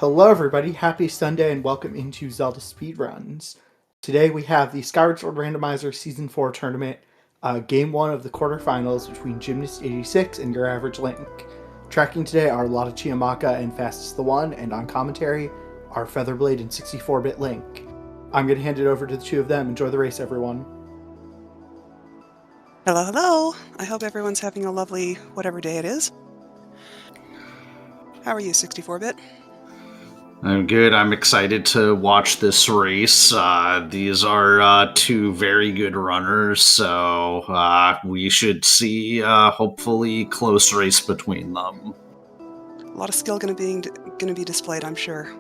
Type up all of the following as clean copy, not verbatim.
Hello everybody, happy Sunday and welcome into ZeldaSpeedRuns. Today we have the Skyward Randomizer Season 4 tournament, Game 1 of the quarterfinals between gymnast86 and YourAverageLink. Tracking today are Lotta Chiamaka and Fastest the One, and on commentary are Featherblade and 64-bit Link. I'm going to hand it over to the two of them. Enjoy the race, everyone. Hello, hello! I hope everyone's having a lovely whatever day it is. How are you, 64-bit? I'm good. I'm excited to watch this race. These are two very good runners, so we should see hopefully close race between them. A lot of skill going to be displayed, I'm sure.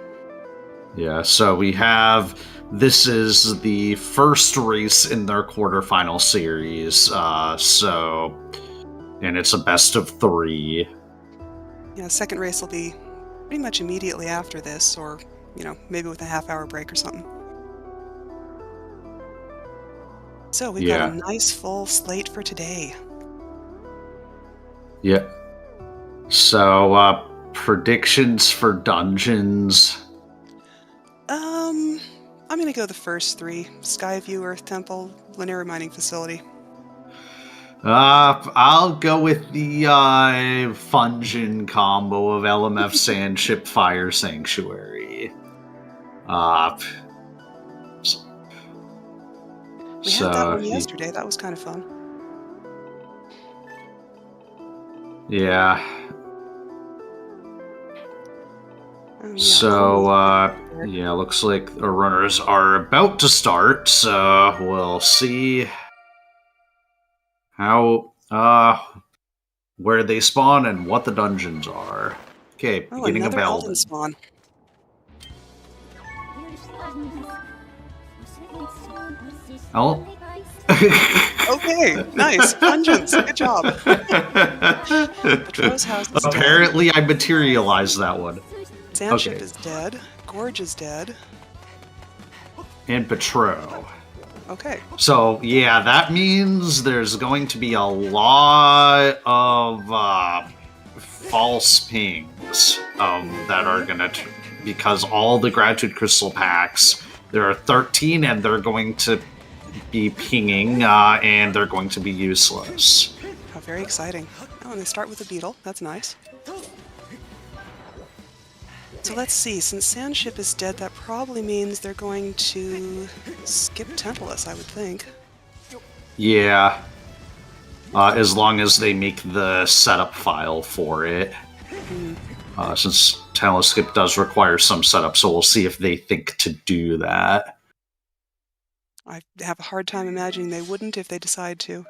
Yeah, so we have, this is the first race in their quarterfinal series, and it's a best of 3. Yeah, second race will be pretty much immediately after this, or, maybe with a half-hour break or something. So we've got a nice full slate for today. Yeah. So, predictions for dungeons. I'm going to go the first 3. Skyview, Earth Temple, Linear Mining Facility. I'll go with the Fungeon combo of LMF Sandship Fire Sanctuary. We had that one yesterday. That was kind of fun. Yeah. Looks like the runners are about to start, so we'll see how, where they spawn and what the dungeons are. Okay, beginning of Elden. Spawn. Oh. Okay, nice. Dungeons, good job. Petro's house is Apparently dead. I materialized that one. Sandship is dead. Gorge is dead. And Petro. Okay. So, yeah, that means there's going to be a lot of false pings that are going to... because all the Gratitude Crystal packs, there are 13, and they're going to be pinging, and they're going to be useless. Oh, very exciting. Oh, and they start with a beetle. That's nice. So let's see, since Sandship is dead, that probably means they're going to skip Tantalus, I would think. Yeah. As long as they make the setup file for it. Since Tantalus skip does require some setup, so we'll see if they think to do that. I have a hard time imagining they wouldn't if they decide to.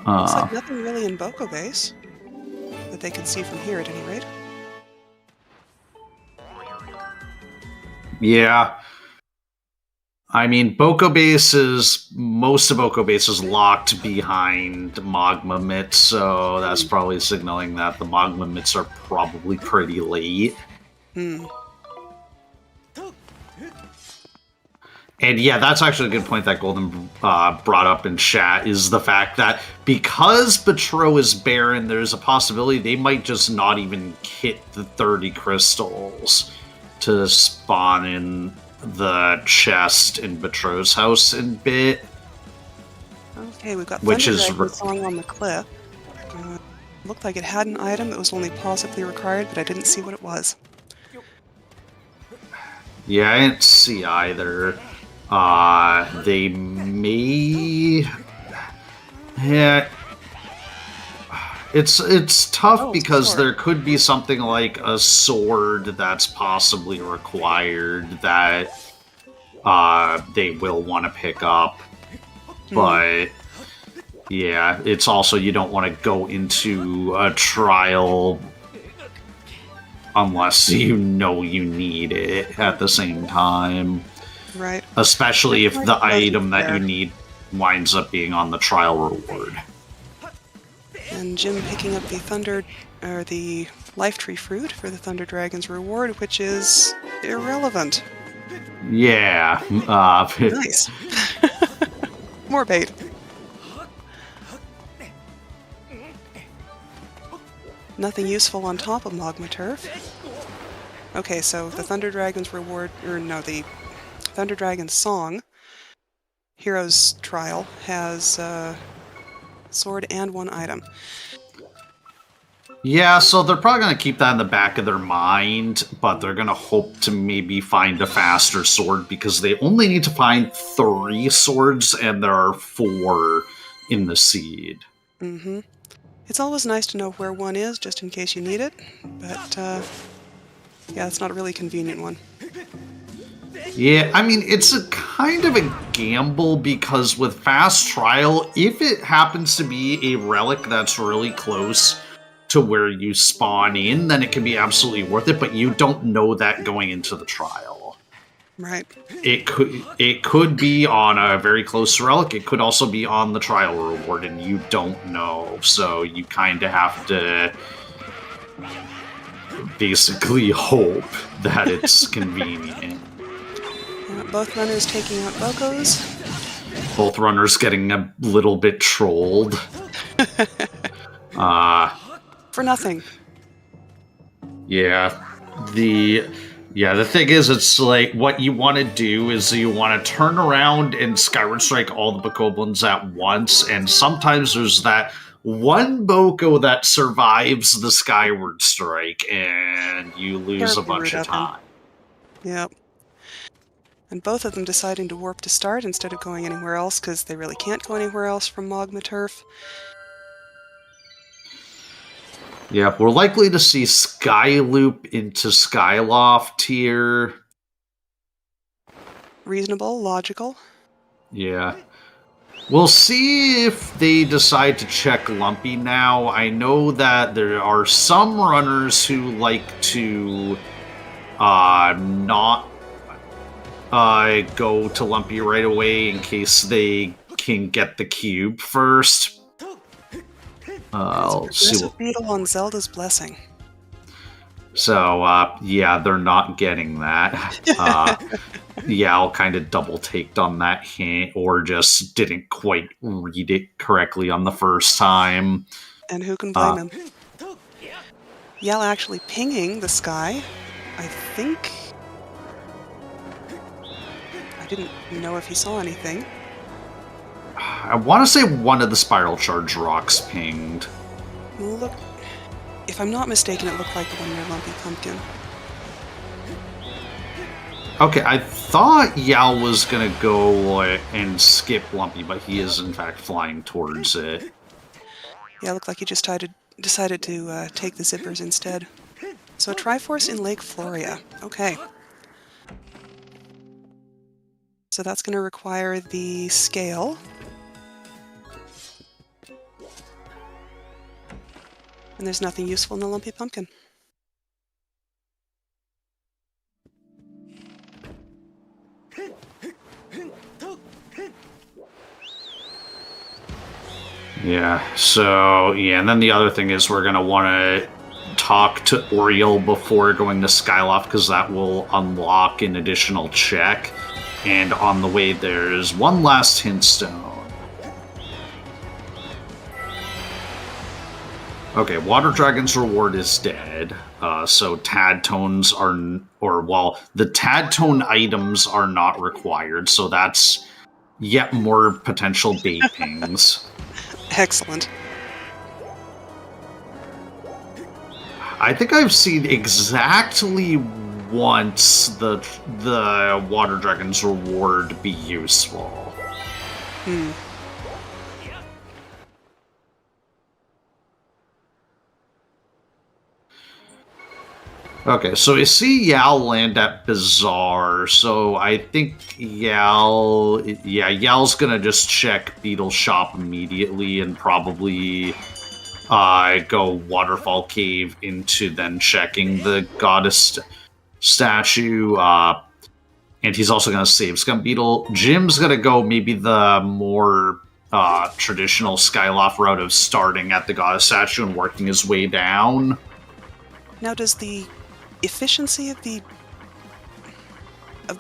Looks like nothing really in Boko Base that they can see from here at any rate. Yeah. I mean, Boko Base most of Boko Base is locked behind Magma Mitts, so that's probably signaling that the Magma Mitts are probably pretty late. And yeah, that's actually a good point that Golden brought up in chat, is the fact that because Petro is barren, there's a possibility they might just not even hit the 30 crystals to spawn in the chest in Petro's house in bit. Okay, we've got Thunder Dragon song on the cliff. Looked like it had an item that was only possibly required, but I didn't see what it was. Yeah, I didn't see either. They may... Yeah... It's tough because there could be something like a sword that's possibly required that they will want to pick up. But yeah, it's also, you don't want to go into a trial unless you know you need it at the same time. Right. Especially if the item that you need winds up being on the trial reward. And Jim picking up the Life Tree fruit for the Thunder Dragon's reward, which is irrelevant. Yeah. Nice. More bait. Nothing useful on top of Magma Turf. Okay, so the Thunder Dragon's reward, or no, the Thunder Dragon's song, Hero's Trial, has sword and 1 item. Yeah, so they're probably going to keep that in the back of their mind, but they're going to hope to maybe find a faster sword because they only need to find 3 swords and there are 4 in the seed. Mm-hmm. It's always nice to know where one is just in case you need it, but yeah, it's not a really convenient one. Yeah, I mean, it's a kind of a gamble because with Fast Trial, if it happens to be a relic that's really close to where you spawn in, then it can be absolutely worth it, but you don't know that going into the trial. Right. It could be on a very close relic, it could also be on the trial reward, and you don't know, so you kind of have to basically hope that it's convenient. Both runners taking out Bokos. Both runners getting a little bit trolled. For nothing. Yeah. The thing is, it's like, what you want to do is you want to turn around and Skyward Strike all the Bokoblins at once, and sometimes there's that one Boko that survives the Skyward Strike, and you lose a bunch of time. Yep. And both of them deciding to warp to start instead of going anywhere else, because they really can't go anywhere else from Mogma Turf. Yeah, we're likely to see Skyloop into Skyloft here. Reasonable, logical. Yeah. We'll see if they decide to check Lumpy now. I know that there are some runners who like to not go to Lumpy right away in case they can get the cube first. I'll see what... beetle on Zelda's Blessing. So, yeah, they're not getting that. Yal kind of double-taked on that hint, or just didn't quite read it correctly on the first time. And who can blame him? Yal actually pinging the sky, I think... I didn't know if he saw anything. I want to say one of the Spiral Charge rocks pinged. Look, if I'm not mistaken, it looked like the one near Lumpy Pumpkin. Okay, I thought Yao was gonna go and skip Lumpy, but he is in fact flying towards it. Yeah, it looked like he just decided to take the zippers instead. So a Triforce in Lake Floria. Okay. So that's going to require the scale. And there's nothing useful in the Lumpy Pumpkin. Yeah, so, yeah, and then the other thing is we're going to want to talk to Oriole before going to Skyloft, because that will unlock an additional check. And on the way, there's one last hint stone. Okay, Water Dragon's reward is dead. So Tad Tones are... the Tad Tone items are not required, so that's yet more potential bait pings. Excellent. I think I've seen exactly once the Water Dragon's reward be useful. Hmm. Okay, so you see Yao land at Bazaar, so I think Yao's gonna just check Beetle Shop immediately and probably go Waterfall Cave into then checking the Goddess statue, and he's also gonna save Scum Beetle. Jim's gonna go maybe the more traditional Skyloft route of starting at the Goddess statue and working his way down. Now, does the efficiency of the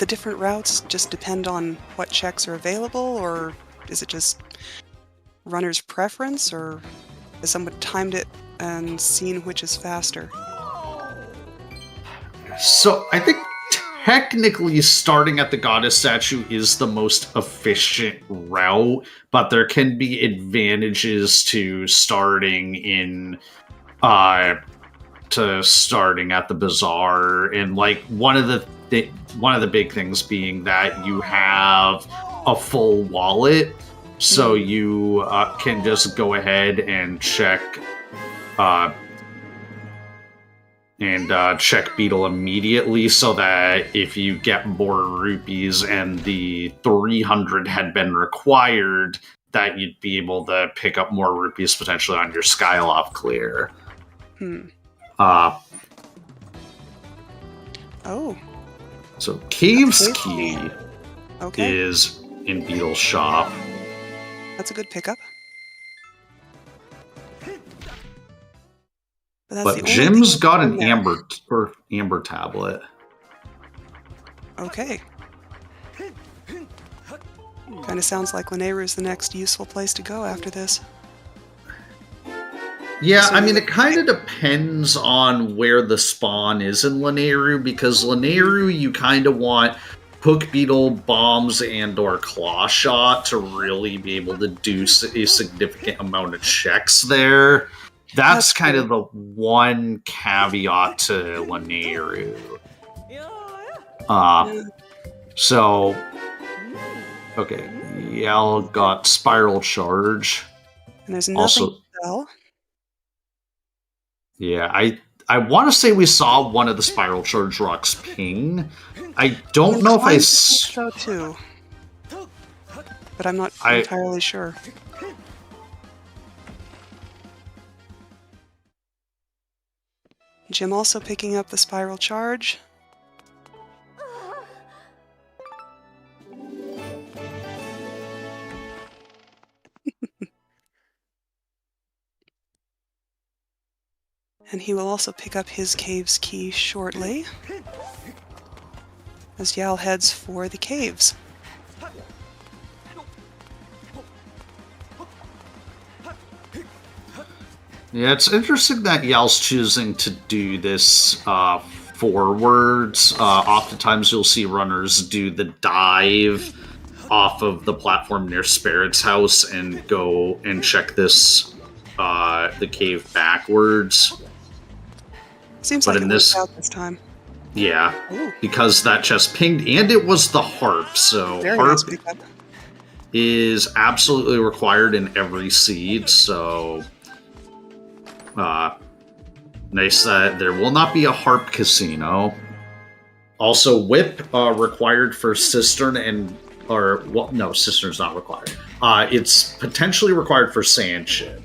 different routes just depend on what checks are available, or is it just runner's preference, or has someone timed it and seen which is faster? So I think technically starting at the goddess statue is the most efficient route, but there can be advantages to starting starting at the bazaar, and like one of the big things being that you have a full wallet, so you can just go ahead and check check Beetle immediately, so that if you get more rupees and the 300 had been required, that you'd be able to pick up more rupees potentially on your Skyloft clear. So Cave's Key is in Beetle's shop. That's a good pickup. But Jim's got an amber tablet. Okay. Kind of sounds like Lanayru's the next useful place to go after this. Yeah, I mean, it kind of depends on where the spawn is in Lanayru, because Lanayru, you kind of want Hook Beetle, Bombs, and or Claw Shot to really be able to do a significant amount of checks there. That's kind of the one caveat to Lanayru. So, okay, Yal got Spiral Charge. And there's nothing to sell. Yeah, I want to say we saw one of the Spiral Charge rocks ping. I don't know if I so too, but I'm not entirely sure. Jim also picking up the Spiral Charge. And he will also pick up his Cave's Key shortly, as Yal heads for the caves. Yeah, it's interesting that Yal's choosing to do this forwards. Oftentimes you'll see runners do the dive off of the platform near Spirit's house and go and check this the cave backwards. Seems like it worked out this time. Yeah, because that chest pinged, and it was the harp, so harp is absolutely required in every seed, so nice that there will not be a harp casino. Also, whip required for cistern cistern's not required. It's potentially required for sand ship.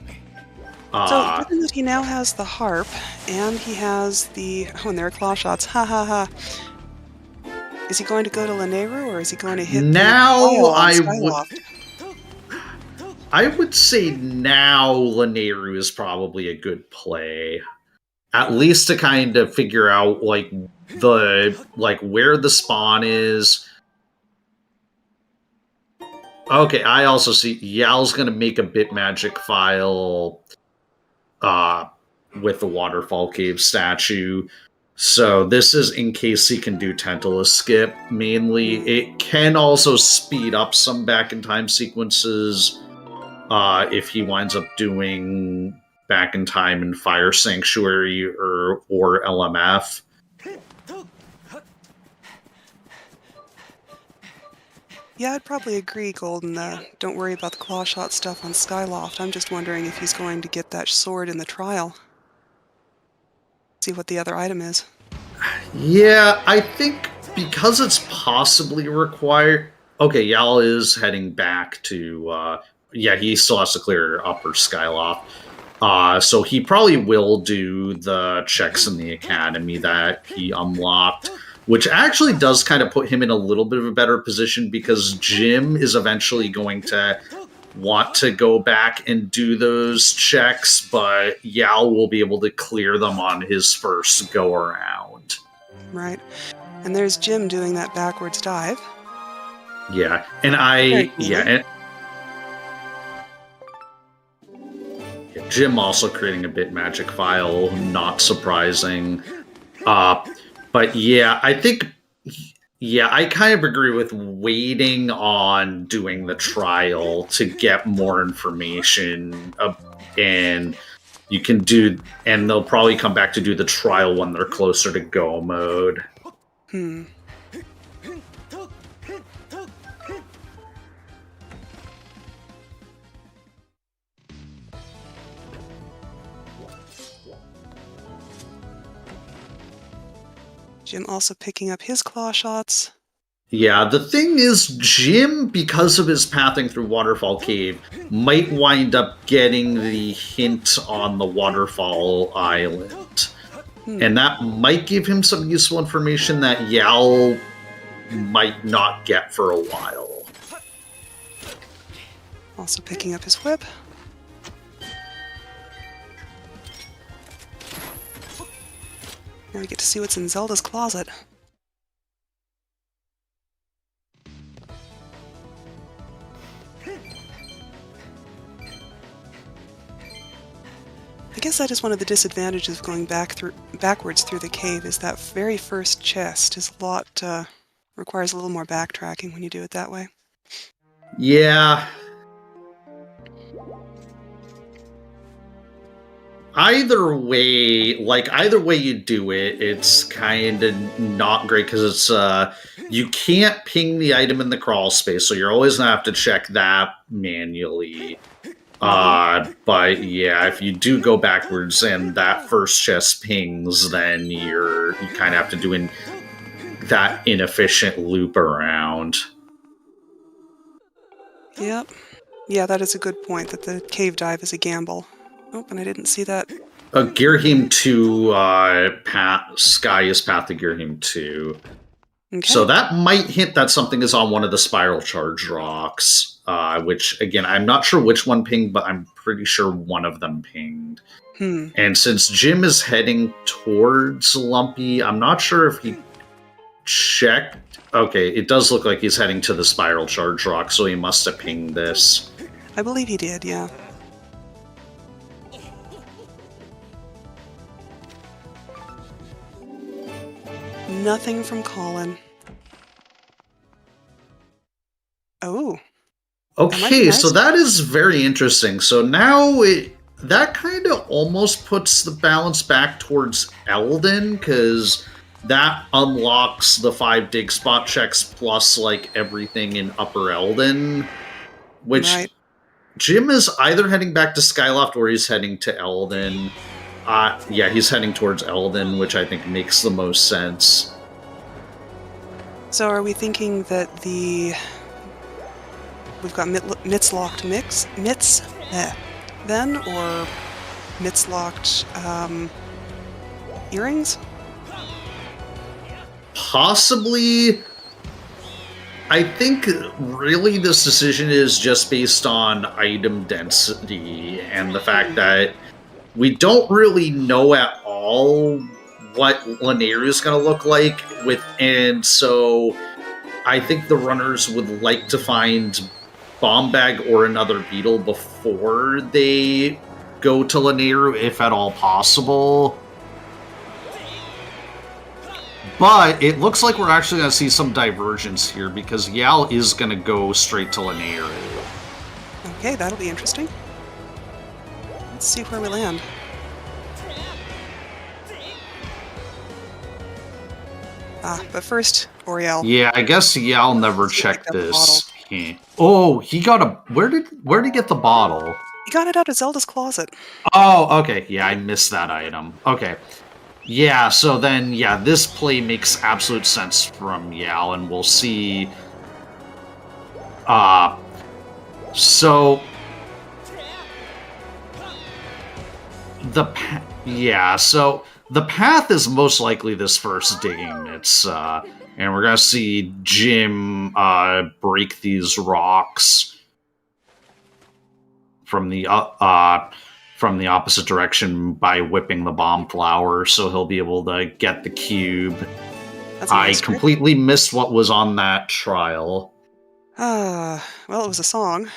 So, given that he now has the harp, and he has the... Oh, and there are claw shots. Ha ha ha. Is he going to go to Lanayru, or is he going to hit I would say now Lanayru is probably a good play. At least to kind of figure out, where the spawn is. Okay, I also see Yal's going to make a bit magic file with the Waterfall Cave statue. So this is in case he can do Tantalus Skip, mainly. It can also speed up some back-in-time sequences if he winds up doing back-in-time in Fire Sanctuary or LMF. Yeah, I'd probably agree, Golden. Don't worry about the claw shot stuff on Skyloft. I'm just wondering if he's going to get that sword in the trial. See what the other item is. Yeah, I think because it's possibly required... Okay, Yal is heading back to... he still has to clear Upper Skyloft. So he probably will do the checks in the Academy that he unlocked, which actually does kind of put him in a little bit of a better position, because Jim is eventually going to want to go back and do those checks, but Yal will be able to clear them on his first go-around. Right. And there's Jim doing that backwards dive. Yeah, and Jim also creating a bit magic file, not surprising. But yeah, I think... Yeah, I kind of agree with waiting on doing the trial to get more information, and you can do... And they'll probably come back to do the trial when they're closer to go mode. Jim also picking up his claw shots. Yeah, the thing is, Jim, because of his pathing through Waterfall Cave, might wind up getting the hint on the Waterfall Island. And that might give him some useful information that Yao might not get for a while. Also picking up his whip. Now we get to see what's in Zelda's closet. I guess that is one of the disadvantages of going backwards through the cave, is that very first chest is a lot, requires a little more backtracking when you do it that way. Yeah. Either way you do it, it's kind of not great, because it's you can't ping the item in the crawl space, so you're always gonna have to check that manually. But yeah, if you do go backwards and that first chest pings, then you kind of have to do that inefficient loop around. Yep. Yeah, that is a good point, that the cave dive is a gamble. Oh, and I didn't see that. Girhim 2, Sky is path to Girhim 2. Okay. So that might hint that something is on one of the spiral charge rocks, which, again, I'm not sure which one pinged, but I'm pretty sure one of them pinged. And since Jim is heading towards Lumpy, I'm not sure if he checked. Okay, it does look like he's heading to the spiral charge rock, so he must have pinged this. I believe he did, yeah. Nothing from Colin. Oh. Okay, so that is very interesting. So now that kind of almost puts the balance back towards Eldon, because that unlocks the 5 dig spot checks plus like everything in Upper Eldon, which Jim is either heading back to Skyloft or he's heading to Eldon. Yeah, he's heading towards Eldon, which I think makes the most sense. So are we thinking that we've got Mitz-locked Mitz then, or Mitz-locked earrings? Possibly. I think really this decision is just based on item density and the fact that we don't really know at all what Lanayru is going to look like and so I think the runners would like to find Bomb Bag or another beetle before they go to Lanayru, if at all possible. But it looks like we're actually going to see some divergence here, because Yao is going to go straight to Lanayru. Okay, that'll be interesting. Let's see where we land. But first, Oriel. Yeah, I guess Yao never checked this. Oh, he got a... Where did he get the bottle? He got it out of Zelda's closet. Oh, okay. Yeah, I missed that item. Okay. Yeah, so then, yeah, this play makes absolute sense from Yao, and we'll see... So... So, the path is most likely this first digging. And we're gonna see Jim break these rocks from the opposite direction by whipping the bomb flower, so he'll be able to get the cube. I completely missed what was on that trial. Well, it was a song.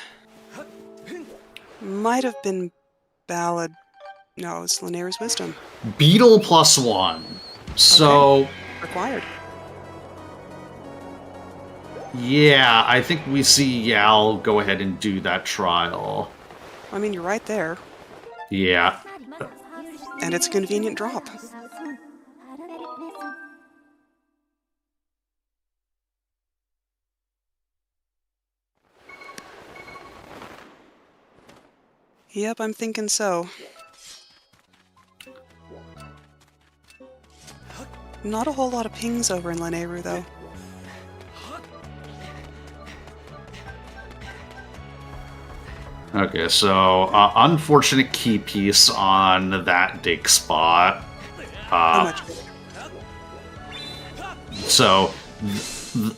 Might have been Ballad. No, it's Lanayru's Wisdom. Beetle +1. So, required. Yeah, I think we see Yal go ahead and do that trial. I mean, you're right there. Yeah. And it's a convenient drop. Yep, I'm thinking so. Not a whole lot of pings over in Lanayru, though. Okay, so unfortunate key piece on that dig spot. How much? So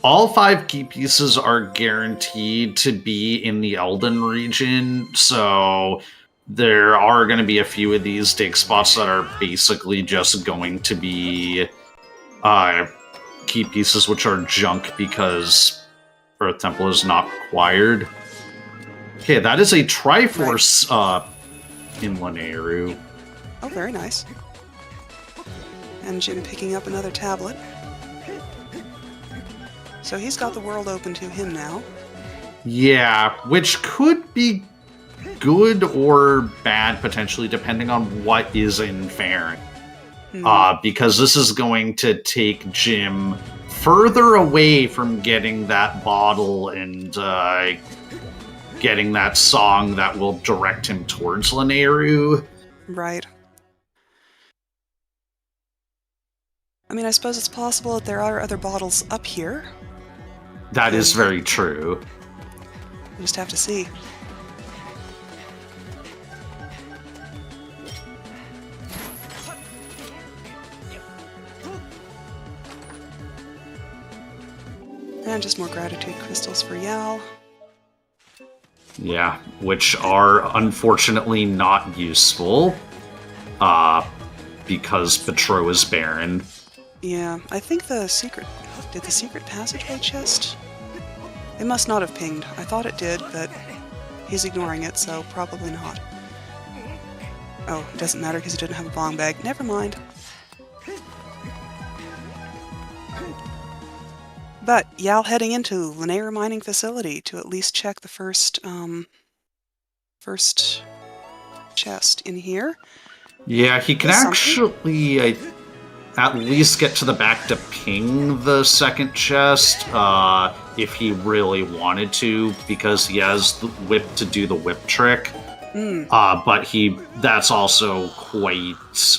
all 5 key pieces are guaranteed to be in the Elden region, so there are going to be a few of these dig spots that are basically just going to be key pieces which are junk because Earth Temple is not required. Okay, that is a Triforce in Lanayru. Oh, very nice. And Jim picking up another tablet. So he's got the world open to him now. Yeah, which could be good or bad, potentially, depending on what is in Farron. Because this is going to take Jim further away from getting that bottle and getting that song that will direct him towards Lanayru. Right. I mean, I suppose it's possible that there are other bottles up here. That is very true. We just have to see. And just more gratitude crystals for Yal. Yeah, which are unfortunately not useful. Because Petro is barren. Yeah, I think the secret... Did the secret passageway chest? It must not have pinged. I thought it did, but he's ignoring it, so probably not. Oh, it doesn't matter because he didn't have a bong bag. Never mind. But Yal heading into Lanayru Mining Facility to at least check the first chest in here. Yeah, he can actually at least get to the back to ping the second chest if he really wanted to, because he has the whip to do the whip trick. But that's also quite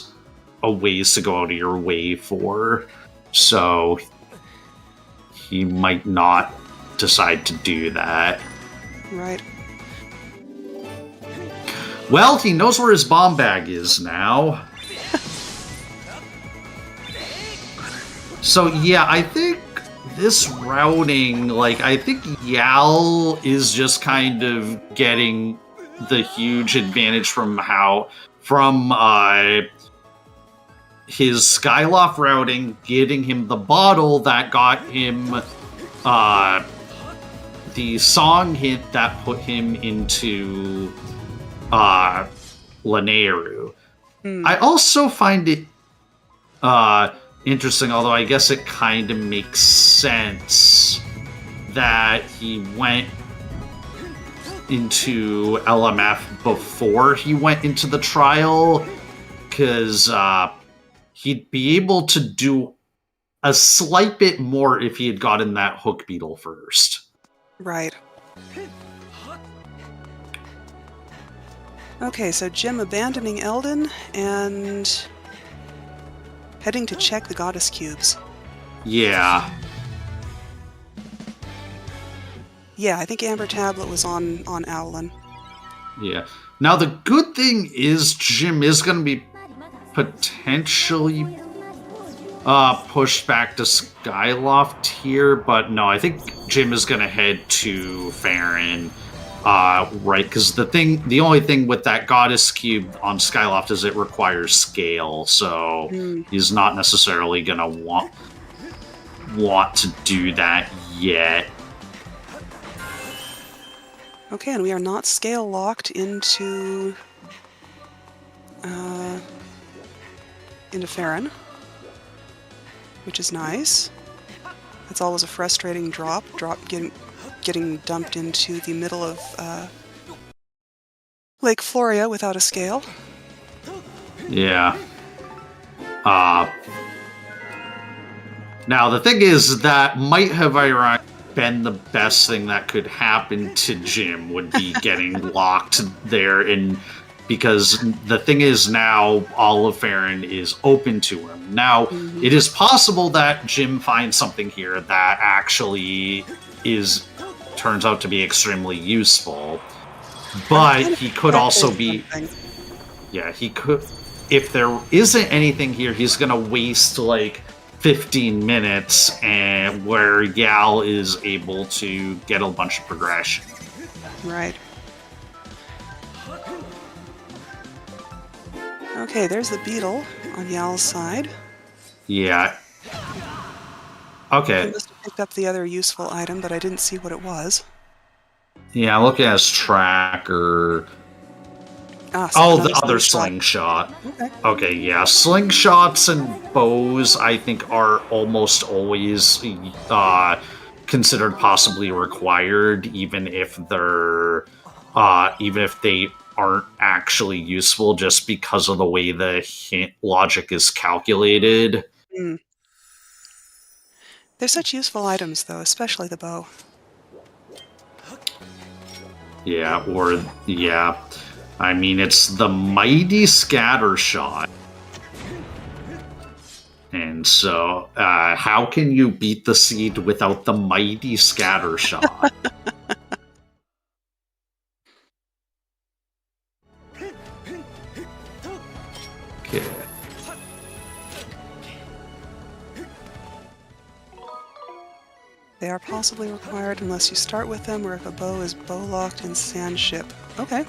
a ways to go out of your way for, so he might not decide to do that. Right. Well, he knows where his bomb bag is now. So yeah, I think this routing, I think Yal is just kind of getting the huge advantage from his Skyloft routing, getting him the bottle that got him the song hit that put him into Lanayru. I also find it interesting, although I guess it kind of makes sense that he went into LMF before he went into the trial, because he'd be able to do a slight bit more if he had gotten that hook beetle first. Right. Okay, so Jim abandoning Eldon and heading to check the goddess cubes. Yeah. Yeah, I think Amber Tablet was on Owlin. Yeah. Now the good thing is Jim is going to be potentially pushed back to Skyloft here, but no, I think Jim is going to head to Farron. Right, because the only thing with that goddess cube on Skyloft is it requires scale, so he's not necessarily gonna want to do that yet. Okay, and we are not scale locked into Farron. which is nice. It's always a frustrating drop getting dumped into the middle of Lake Floria without a scale. Yeah. Now, the thing is, that might have ironically been the best thing that could happen to Jim, would be getting locked there, because the thing is now Olive Farron is open to him. Now, it is possible that Jim finds something here that actually turns out to be extremely useful, but he could also be... Yeah, he could... If there isn't anything here, he's gonna waste, like, 15 minutes, and where Yal is able to get a bunch of progression. Right. Okay, there's the beetle on Yal's side. Yeah. Okay. I must have picked up the other useful item, but I didn't see what it was. Yeah, look at his tracker. So the other slingshot. Okay. Okay, yeah. Slingshots and bows, I think, are almost always considered possibly required, even if they aren't actually useful, just because of the way the hint logic is calculated. They're such useful items, though, especially the bow. Yeah, I mean, it's the mighty scatter shot. And so, how can you beat the seed without the mighty scatter shot? Okay. They are possibly required unless you start with them or if a bow is bow-locked in Sand Ship. Okay.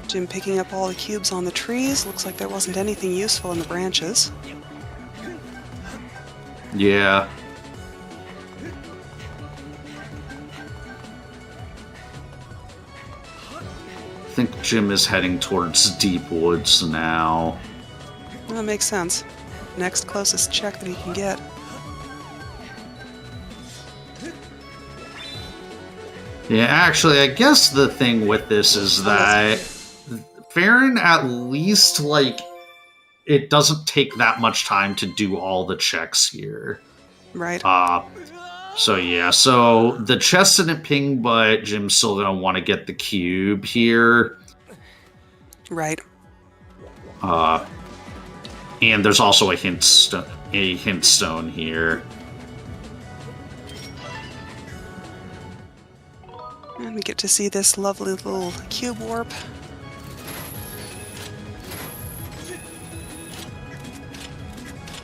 Jim picking up all the cubes on the trees. Looks like there wasn't anything useful in the branches. Yeah. I think Jim is heading towards Deep Woods now. Well, that makes sense. Next closest check that he can get. Yeah, actually, I guess the thing with this is that Farron, at least, like, it doesn't take that much time to do all the checks here. Right. So yeah, so the chest didn't ping, but Jim's still gonna want to get the cube here. Right. And there's also a hint stone here. And we get to see this lovely little cube warp.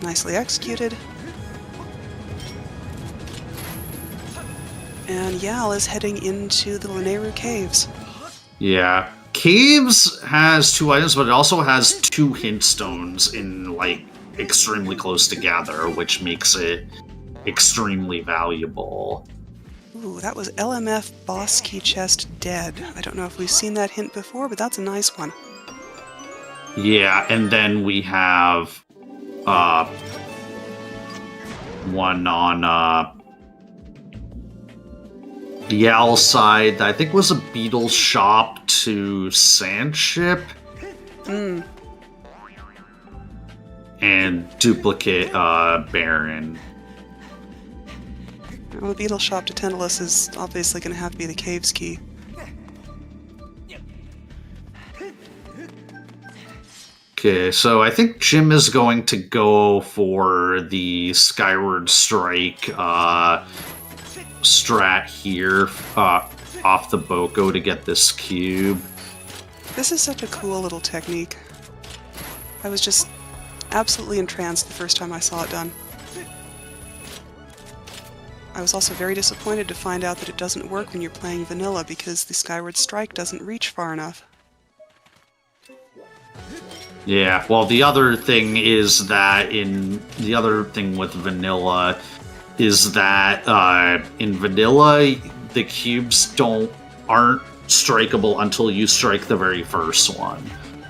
Nicely executed. And Yal is heading into the Lineru Caves. Yeah. Caves has 2 items, but it also has 2 hint stones in, like, extremely close together, which makes it extremely valuable. Ooh, that was LMF Boss Key Chest Dead. I don't know if we've seen that hint before, but that's a nice one. Yeah, and then we have one on Yal's side that I think was a beetle shop to Sandship. And duplicate Baron. Well, the beetle shop to Tentalis is obviously going to have to be the cave's key. Okay, so I think Jim is going to go for the Skyward Strike strat here off the Boko to get this cube. This is such a cool little technique. I was just absolutely entranced the first time I saw it done. I was also very disappointed to find out that it doesn't work when you're playing vanilla because the Skyward Strike doesn't reach far enough. Yeah, well, the other thing with vanilla is that in vanilla the cubes aren't strikeable until you strike the very first one.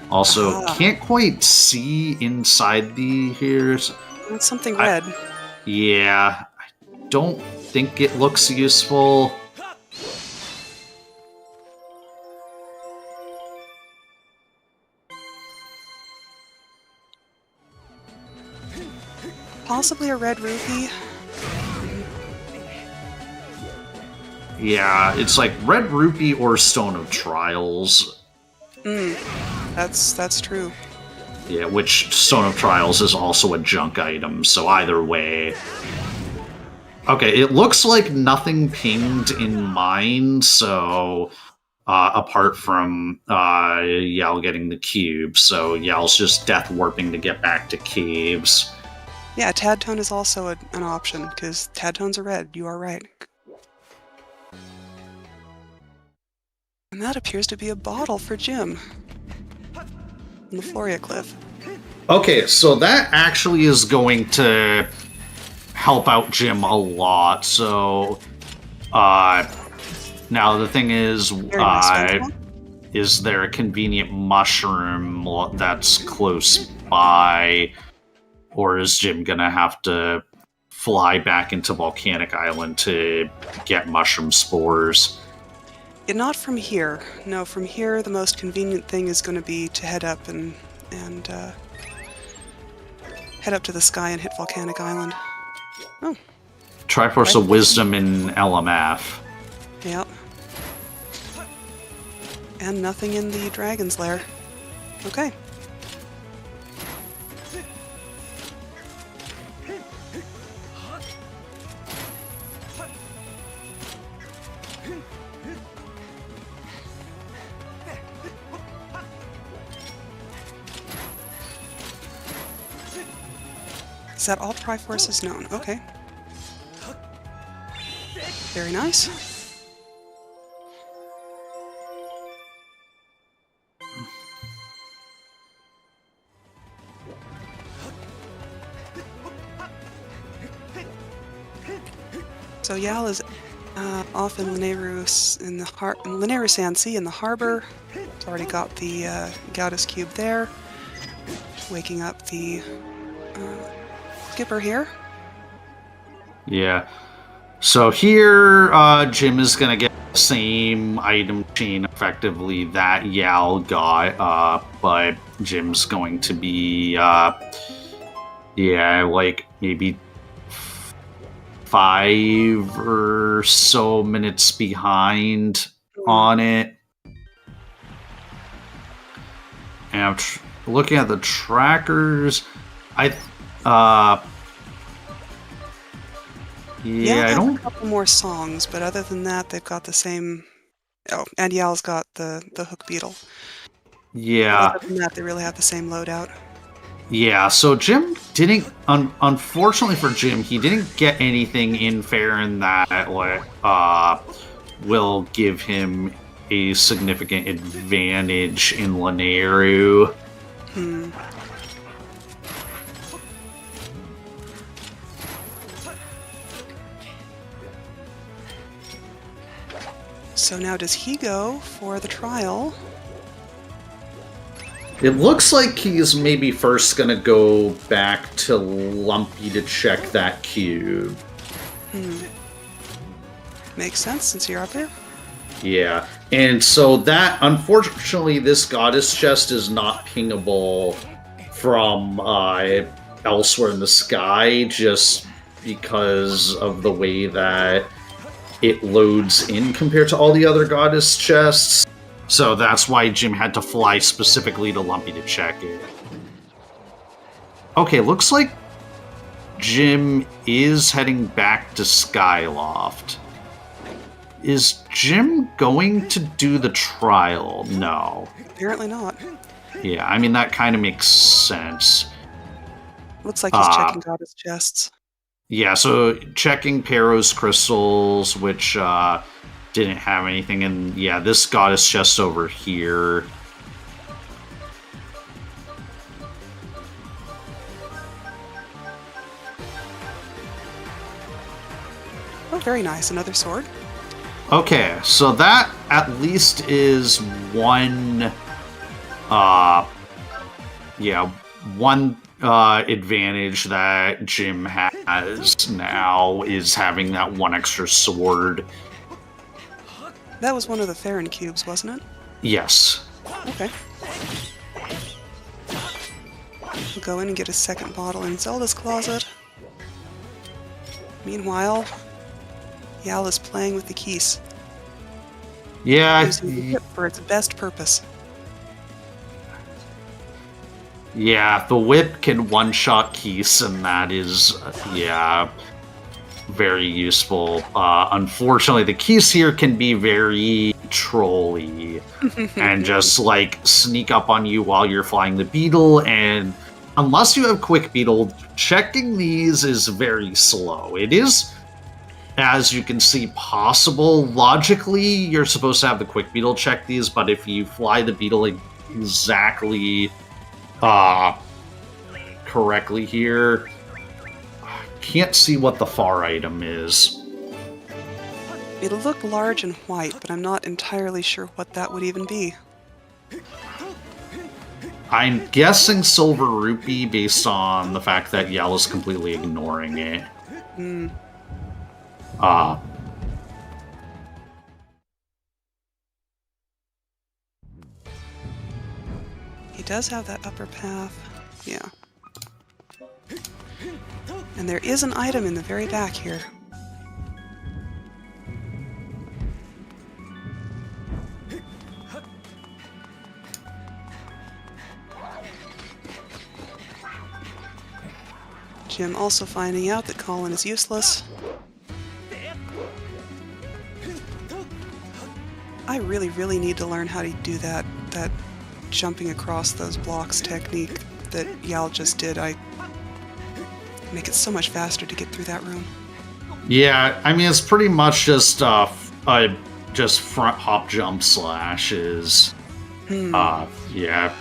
Also, can't quite see inside the here. That's something red. Yeah, I don't think it looks useful. Possibly a red rupee. Yeah, it's like red rupee or stone of trials. That's true. Yeah, which stone of trials is also a junk item, so either way. Okay, it looks like nothing pinged in mine, so apart from Yal getting the cube, so Yal's just death warping to get back to caves. Yeah, Tad Tone is also an option, because Tad Tones are red, you are right. And that appears to be a bottle for Jim. On the Floria Cliff. Okay, so that actually is going to help out Jim a lot, so now the thing is, is there a convenient mushroom that's close by? Or is Jim gonna have to fly back into Volcanic Island to get mushroom spores? Yeah, not from here. No, from here the most convenient thing is going to be to head up and head up to the sky and hit Volcanic Island. Oh. Triforce of Wisdom in LMF. Yep. And nothing in the Dragon's Lair. Okay. Is that all Triforce is known? Okay. Very nice. So Yal is off in Lanayru in the Lanayru Sand Sea in the harbor. It's already got the Gaudas cube there. Waking up the skipper here. Yeah. So here, Jim is gonna get the same item chain effectively that Yal got, but Jim's going to be, yeah, like maybe 5 or so minutes behind on it. And I'm looking at the trackers. Yeah, I don't. A couple more songs, but other than that, they've got the same. Oh, and Yal's got the hook beetle. Yeah. Other than that, they really have the same loadout. Yeah, so Jim didn't. Unfortunately for Jim, he didn't get anything in Farron that will give him a significant advantage in Lanayru. So now does he go for the trial? It looks like he's maybe first gonna go back to Lumpy to check that cube. Makes sense since you're up here. Yeah, and so that, unfortunately, this goddess chest is not pingable from elsewhere in the sky, just because of the way that it loads in compared to all the other goddess chests. So that's why Jim had to fly specifically to Lumpy to check it. Okay, looks like Jim is heading back to Skyloft. Is Jim going to do the trial? No. Apparently not. Yeah, I mean, that kind of makes sense. Looks like he's checking goddess chests. Yeah, so checking Pero's crystals, which didn't have anything, and yeah, this goddess chest over here. Oh, very nice. Another sword. Okay, so that at least is one yeah, one advantage that Jim has now is having that one extra sword. That was one of the Farron cubes, wasn't it? Yes. Okay. We'll go in and get a second bottle in Zelda's closet. Meanwhile, Yal is playing with the keys. Yeah. Using the whip for its best purpose. Yeah, the whip can one-shot Keese, and that is, very useful. Unfortunately, the Keese here can be very trolly and just, like, sneak up on you while you're flying the beetle, and unless you have quick beetle, checking these is very slow. It is, as you can see, possible. Logically, you're supposed to have the quick beetle check these, but if you fly the beetle exactly correctly here, can't see what the far item is. It looked large and white, but I'm not entirely sure what that would even be. I'm guessing silver rupee based on the fact that Yell is completely ignoring it. He does have that upper path. Yeah. And there is an item in the very back here. Jim also finding out that Colin is useless. I really need to learn how to do that jumping across those blocks technique that Yal just did. I make it so much faster to get through that room. Yeah, I mean, it's pretty much just just front hop jump slashes. Yeah.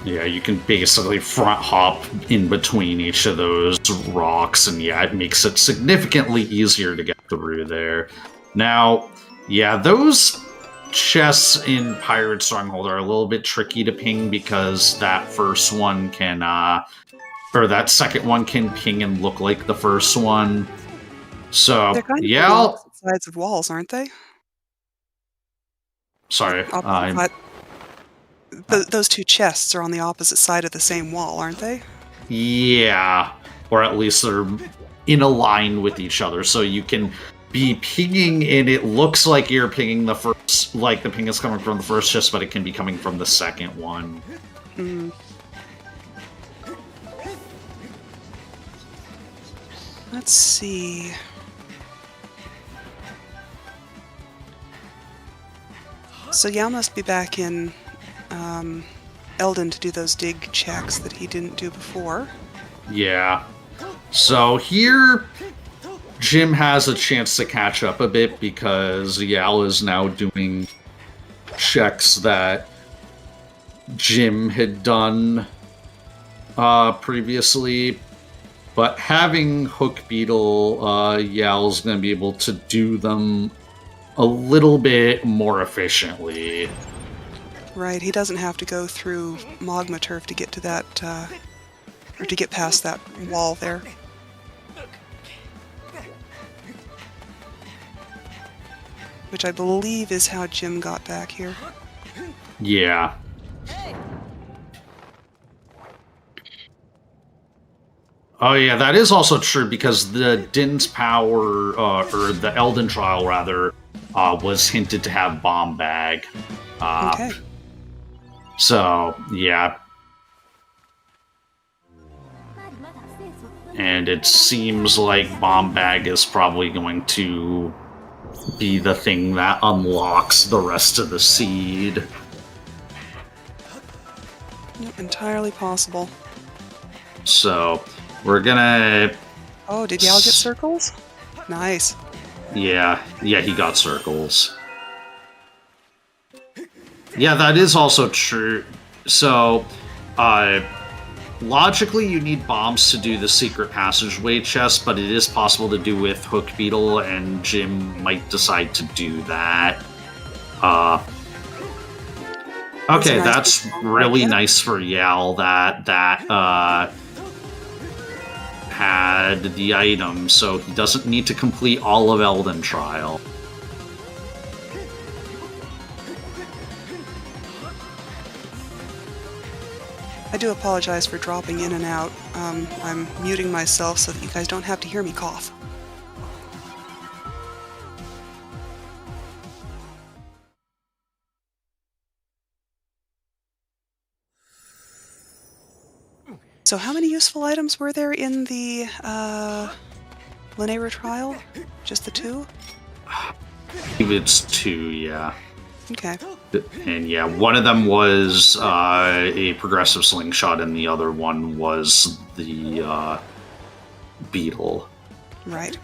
Yeah, you can basically front hop in between each of those rocks, and yeah, it makes it significantly easier to get through there. Now, yeah, those chests in Pirate Stronghold are a little bit tricky to ping because that first one can, or that second one can ping and look like the first one. So, They're kind of yeah. on opposite sides of walls, aren't they? Sorry. Those two chests are on the opposite side of the same wall, aren't they? Yeah. Or at least they're in a line with each other, so you can be pinging, and it looks like you're pinging the first, like the ping is coming from the first chest, but it can be coming from the second one. Let's see. So Yao must be back in Eldon to do those dig checks that he didn't do before. Yeah. So here, Jim has a chance to catch up a bit because Yal is now doing checks that Jim had done previously. But having Hook Beetle, Yal's going to be able to do them a little bit more efficiently. Right, he doesn't have to go through Magma Turf to get to that, or to get past that wall there. Which I believe is how Jim got back here. Yeah. Oh yeah, that is also true because the Din's power, or the Elden trial rather, was hinted to have Bomb Bag. Okay. So, yeah. And it seems like Bomb Bag is probably going to be the thing that unlocks the rest of the seed. Yep, entirely possible. So, we're gonna... Oh, did Yao get circles? Nice. Yeah, he got circles. Yeah, that is also true. So, logically you need bombs to do the secret passageway chest, but it is possible to do with Hook Beetle, and Jim might decide to do that. Okay, nice that's really nice for Yal that had the item, so he doesn't need to complete all of Elden Trial. I do apologize for dropping in and out. I'm muting myself so that you guys don't have to hear me cough. So how many useful items were there in the Linear trial? Just the 2? I think it's 2, yeah. Okay. And yeah, one of them was a progressive slingshot, and the other one was the beetle. Right.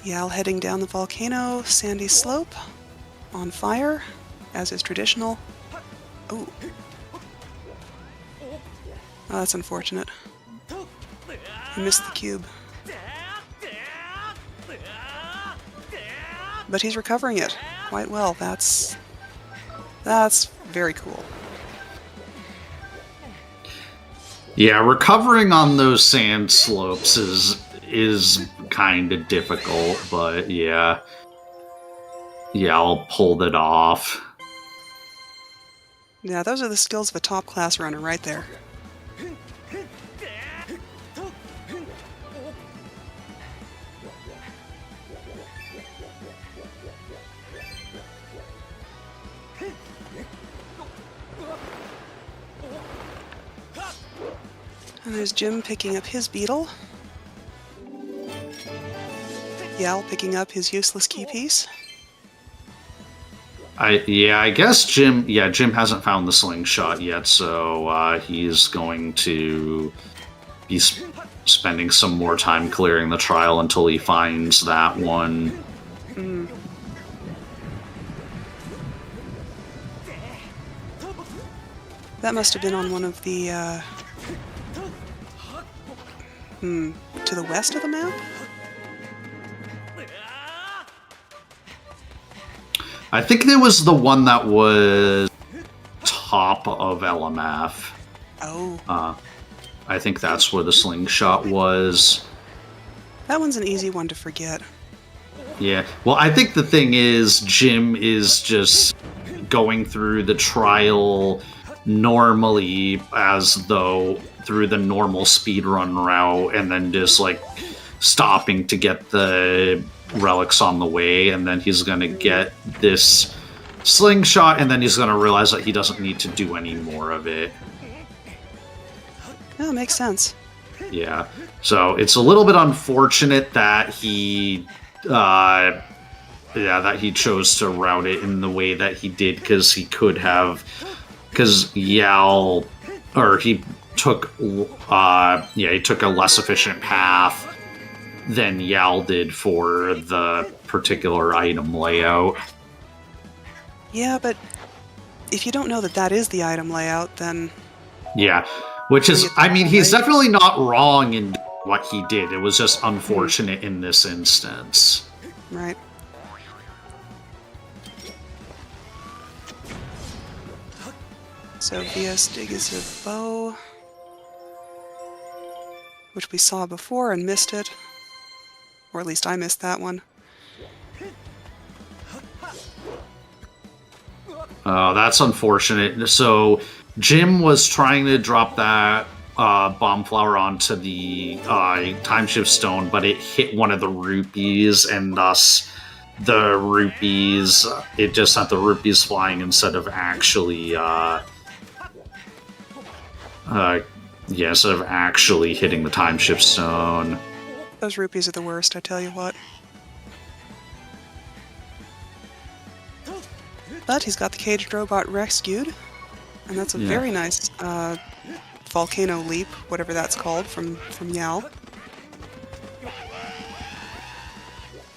Yal heading down the volcano, sandy slope, on fire, as is traditional. Ooh. Oh, that's unfortunate. I missed the cube. But he's recovering it quite well. That's very cool. Yeah, recovering on those sand slopes is kind of difficult, but yeah, I'll pull it off. Yeah, those are the skills of a top-class runner right there. And there's Jim picking up his beetle. Yal picking up his useless key piece. I guess Jim hasn't found the slingshot yet, so he's going to be spending some more time clearing the trial until he finds that one. Mm. That must have been on one of the, to the west of the map? I think there was the one that was top of LMF. Oh. I think that's where the slingshot was. That one's an easy one to forget. Yeah. Well, I think the thing is, Jim is just going through the trial normally as though through the normal speedrun route, and then just like stopping to get the relics on the way, and then he's gonna get this slingshot, and then he's gonna realize that he doesn't need to do any more of it. Oh, makes sense. Yeah. So it's a little bit unfortunate that he chose to route it in the way that he did, because he took a less efficient path than Yal did for the particular item layout. Yeah, but if you don't know that that is the item layout, then... Yeah, which is, I mean, he's definitely not wrong in what he did. It was just unfortunate in this instance. Right. So VS Dig is a bow, which we saw before and missed it. Or at least I missed that one. Oh, that's unfortunate. So Jim was trying to drop that bomb flower onto the time shift stone, but it hit one of the rupees, and thus the rupees, it just sent the rupees flying instead of actually hitting the time shift stone. Those rupees are the worst, I tell you what. But he's got the caged robot rescued, and that's a very nice volcano leap, whatever that's called, from Yal.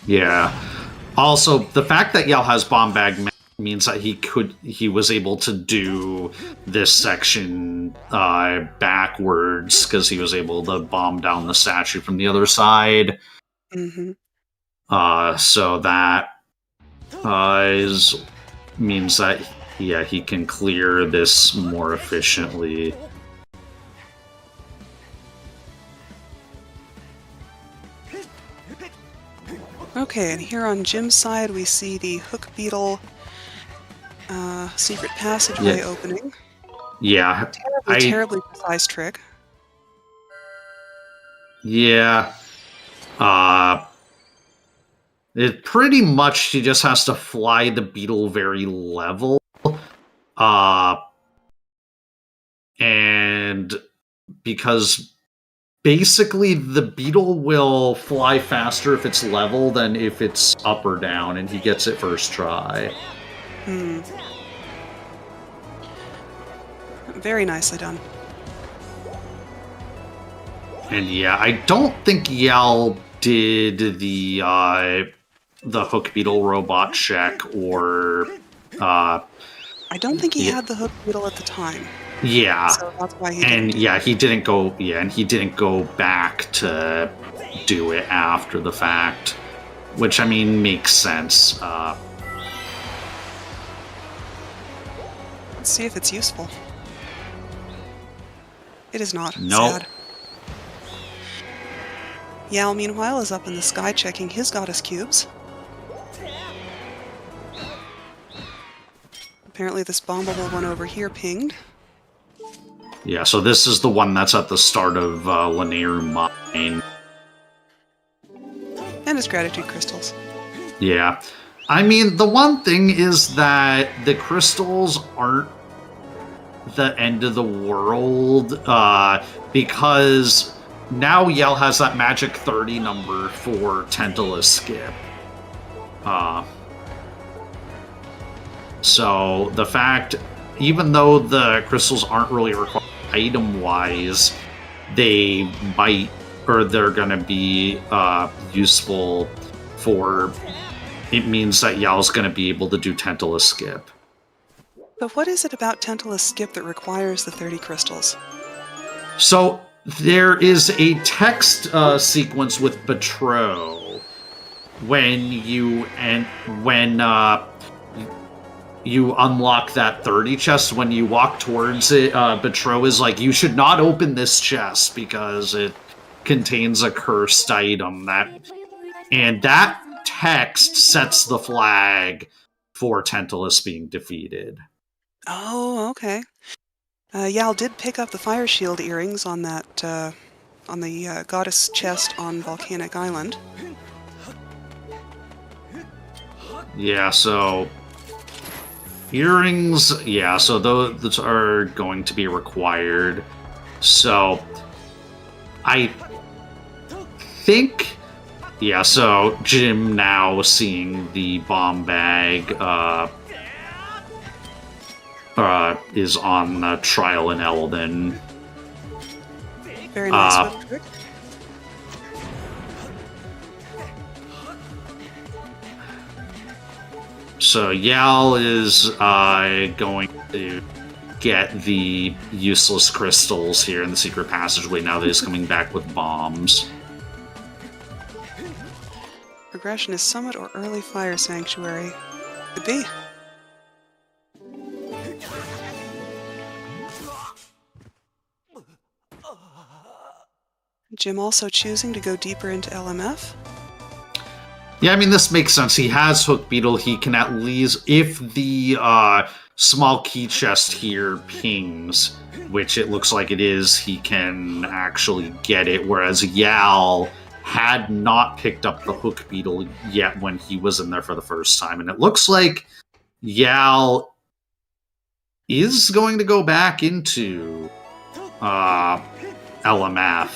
Yeah. Also, the fact that Yal has bomb bag means that he was able to do this section then backwards because he was able to bomb down the statue from the other side. Mm-hmm. So that means that he can clear this more efficiently. Okay, and here on Jim's side, we see the Hook Beetle secret passageway opening. Yeah. Terribly precise trick. Yeah. It pretty much, he just has to fly the beetle very level. And because basically the beetle will fly faster if it's level than if it's up or down, and he gets it first try. Very nicely done. And yeah, I don't think Yal did the Hook Beetle robot check, or I don't think he had the Hook Beetle at the time. Yeah, so that's why he and didn't. Yeah, he didn't go. Yeah, and he didn't go back to do it after the fact, which I mean makes sense. Let's see if it's useful. It is not. Nope. Sad. Yal, meanwhile, is up in the sky checking his goddess cubes. Apparently this bombable one over here pinged. Yeah, so this is the one that's at the start of Linear Mine. And his gratitude crystals. Yeah. I mean, the one thing is that the crystals aren't the end of the world, because now Yell has that magic 30 number for Tentala Skip. So the fact, even though the crystals aren't really required item-wise, they might, or they're going to be useful for, it means that Yao's going to be able to do Tentala Skip. But what is it about Tentala Skip that requires the 30 crystals? So there is a text sequence with Betrow when you unlock that 30 chest. When you walk towards it, Betrow is like, you should not open this chest because it contains a cursed item. And that text sets the flag for Tantalus being defeated. Oh, okay. Yal did pick up the Fire Shield earrings on that, on the goddess chest on Volcanic Island. Yeah, so earrings, yeah, so those are going to be required. So I think, yeah, so Jim now seeing the bomb bag is on trial in Eldon. Very nice whip trick. So Yal is going to get the useless crystals here in the secret passageway now that he's coming back with bombs. Progression is Summit or Early Fire Sanctuary. Could be. Jim also choosing to go deeper into LMF. Yeah, I mean, this makes sense. He has Hook Beetle. He can at least, if the small key chest here pings, which it looks like it is, he can actually get it, whereas Yal had not picked up the Hook Beetle yet when he was in there for the first time. And it looks like Yal is going to go back into LMF,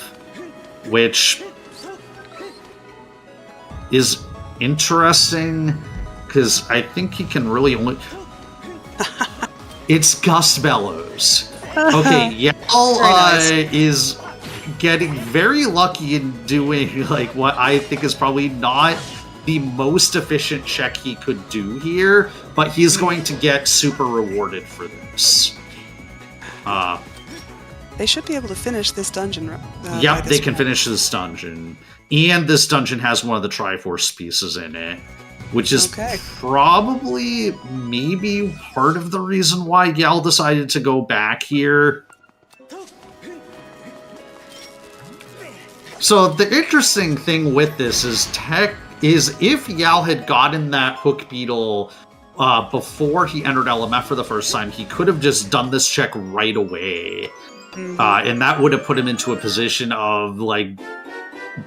which is interesting, because I think he can really only... It's Gust Bellows. Okay, Yal is getting very lucky in doing like what I think is probably not the most efficient check he could do here, but he's going to get super rewarded for this. They should be able to finish this dungeon. Yep, they can finish this dungeon. And this dungeon has one of the Triforce pieces in it, which is probably maybe part of the reason why Yal decided to go back here. So the interesting thing with this is if Yal had gotten that Hook Beetle before he entered LMF for the first time, he could have just done this check right away. And that would have put him into a position of, like,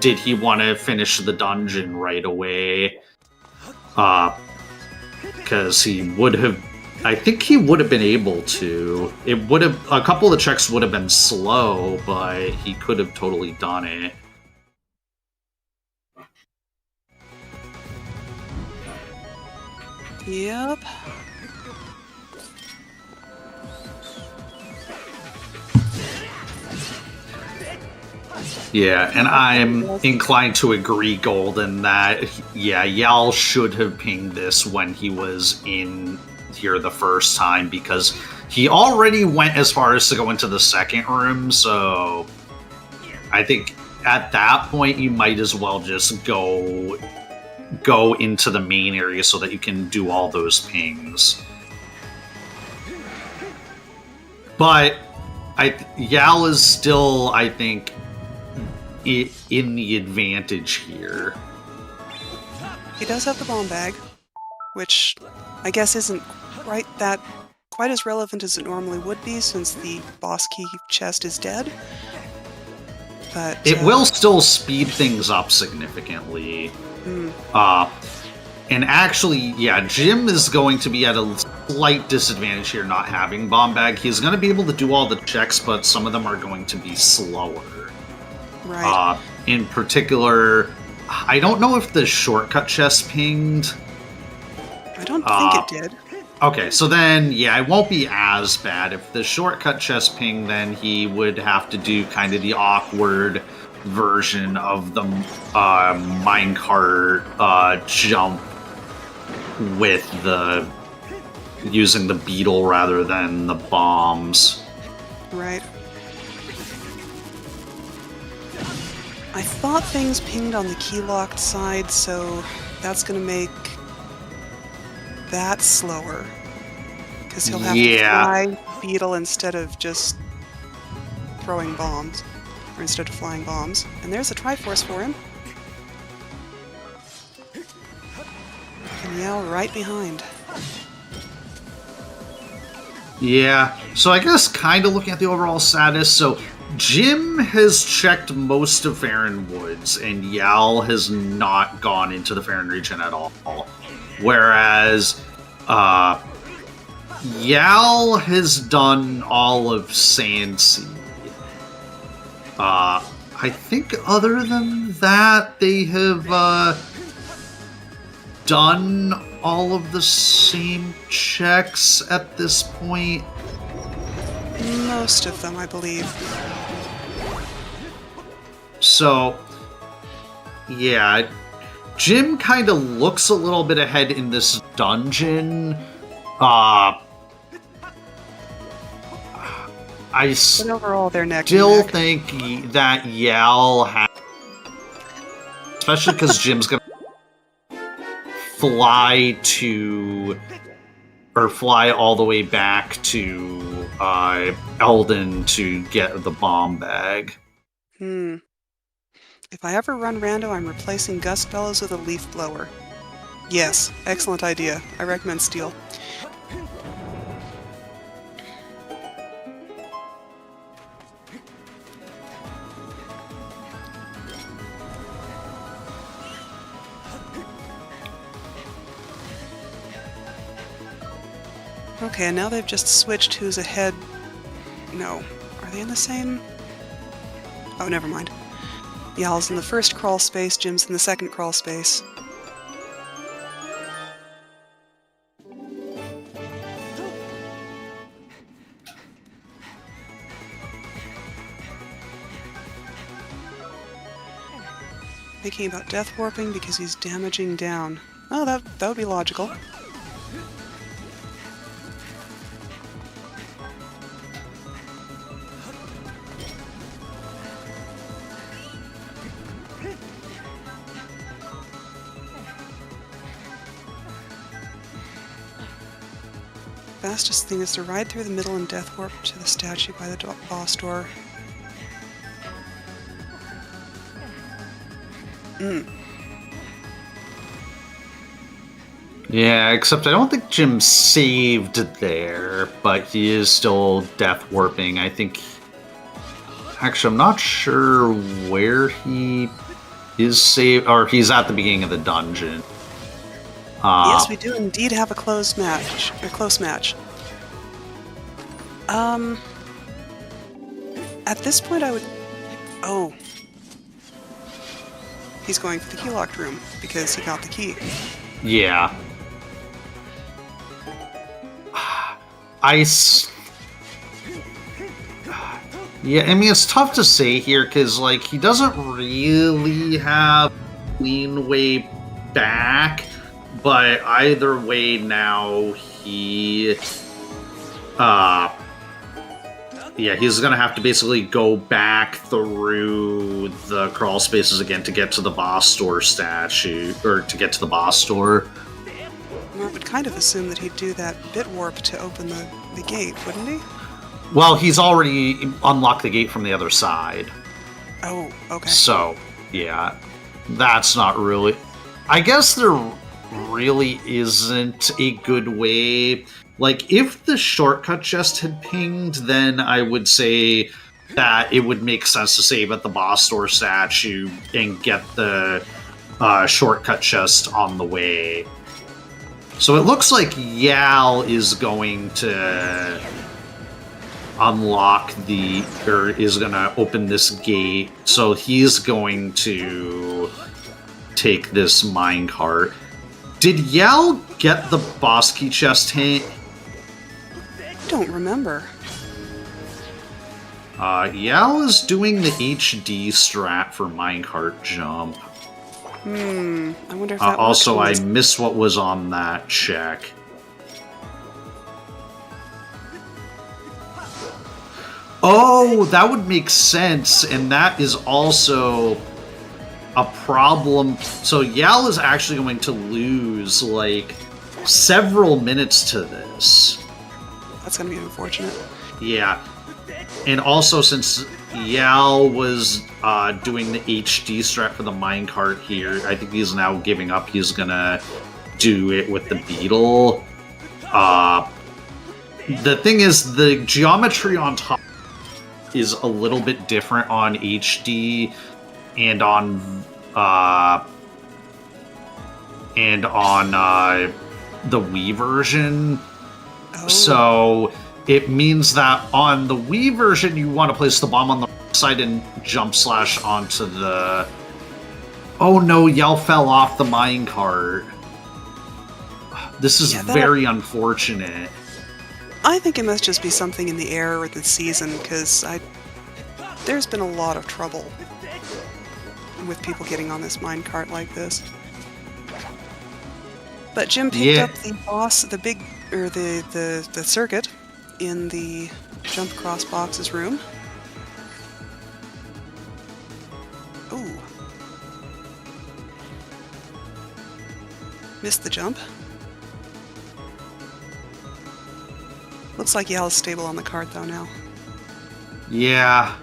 did he want to finish the dungeon right away? Because he would have... I think he would have been able to. It would have... A couple of the checks would have been slow, but he could have totally done it. Yep. Yeah, and I'm inclined to agree, Golden, that, yeah, Yal should have pinged this when he was in here the first time, because he already went as far as to go into the second room, so I think at that point you might as well just go into the main area so that you can do all those pings. But Yal is still, I think, in the advantage here. He does have the bomb bag, which I guess isn't quite as relevant as it normally would be, since the boss key chest is dead. But it will still speed things up significantly. And actually, yeah, Jim is going to be at a slight disadvantage here not having bomb bag. He's going to be able to do all the checks, but some of them are going to be slower. Right. In particular, I don't know if the shortcut chest pinged. I don't think it did. Okay, so then, yeah, it won't be as bad. If the shortcut chest pinged, then he would have to do kind of the awkward version of the minecart jump with using the beetle rather than the bombs. Right. I thought things pinged on the key-locked side, so that's going to make that slower. Because he'll have to fly beetle instead of just throwing bombs. Or instead of flying bombs. And there's a Triforce for him. And Yal right behind. Yeah, so I guess kind of looking at the overall status, so Jim has checked most of Farron Woods, and Yal has not gone into the Farron region at all. Whereas, Yal has done all of Sandseed. I think other than that, they have done all of the same checks at this point. Most of them, I believe. So, yeah, Jim kind of looks a little bit ahead in this dungeon. But overall, they're neck still and neck. think that Yal has... Especially because Jim's going to fly all the way back to Eldon to get the bomb bag. If I ever run rando, I'm replacing gust bellows with a leaf blower. Yes, excellent idea. I recommend steel. Okay, and now they've just switched who's ahead. No. Are they in the same? Oh, never mind. Yal's in the first crawl space, Jim's in the second crawl space. Thinking about death warping because he's damaging down. Oh, that would be logical. Fastest thing is to ride through the middle and death warp to the statue by the boss door. Yeah, except I don't think Jim saved there, but he is still death warping. I think... Actually, I'm not sure where he is saved, or he's at the beginning of the dungeon. Yes, we do indeed have a close match. At this point, I would... Oh. He's going for the key locked room, because he got the key. Yeah. Yeah, I mean, it's tough to say here, because, like, he doesn't really have clean way back, but either way now, he... yeah, he's gonna have to basically go back through the crawl spaces again to get to the boss store statue, or to get to the boss store. Well, I would kind of assume that he'd do that bit warp to open the gate, wouldn't he? Well, he's already unlocked the gate from the other side. Oh, okay. So, yeah, that's not really... I guess there really isn't a good way... Like, if the shortcut chest had pinged, then I would say that it would make sense to save at the boss store statue and get the shortcut chest on the way. So it looks like Yal is going to unlock or is going to open this gate. So he's going to take this minecart. Did Yal get the boss key chest hint? Don't remember. Yal is doing the HD strat for minecart jump. I wonder if that also, I works. missed what was on that check. Oh, that would make sense, and that is also a problem. So Yal is actually going to lose, like, several minutes to this. That's going to be unfortunate. Yeah. And also, since Yal was doing the HD strat for the minecart here, I think he's now giving up. He's going to do it with the beetle. The thing is, the geometry on top is a little bit different on HD and on the Wii version. Oh. So it means that on the Wii version, you want to place the bomb on the side and jump slash onto the... Oh no, Yell fell off the minecart. This is very unfortunate. I think it must just be something in the air or the season, because there's been a lot of trouble with people getting on this minecart like this. But Jim picked up the boss, the big, or the circuit in the jump across boxes room. Ooh. Missed the jump. Looks like Yal is stable on the cart though now. Yeah.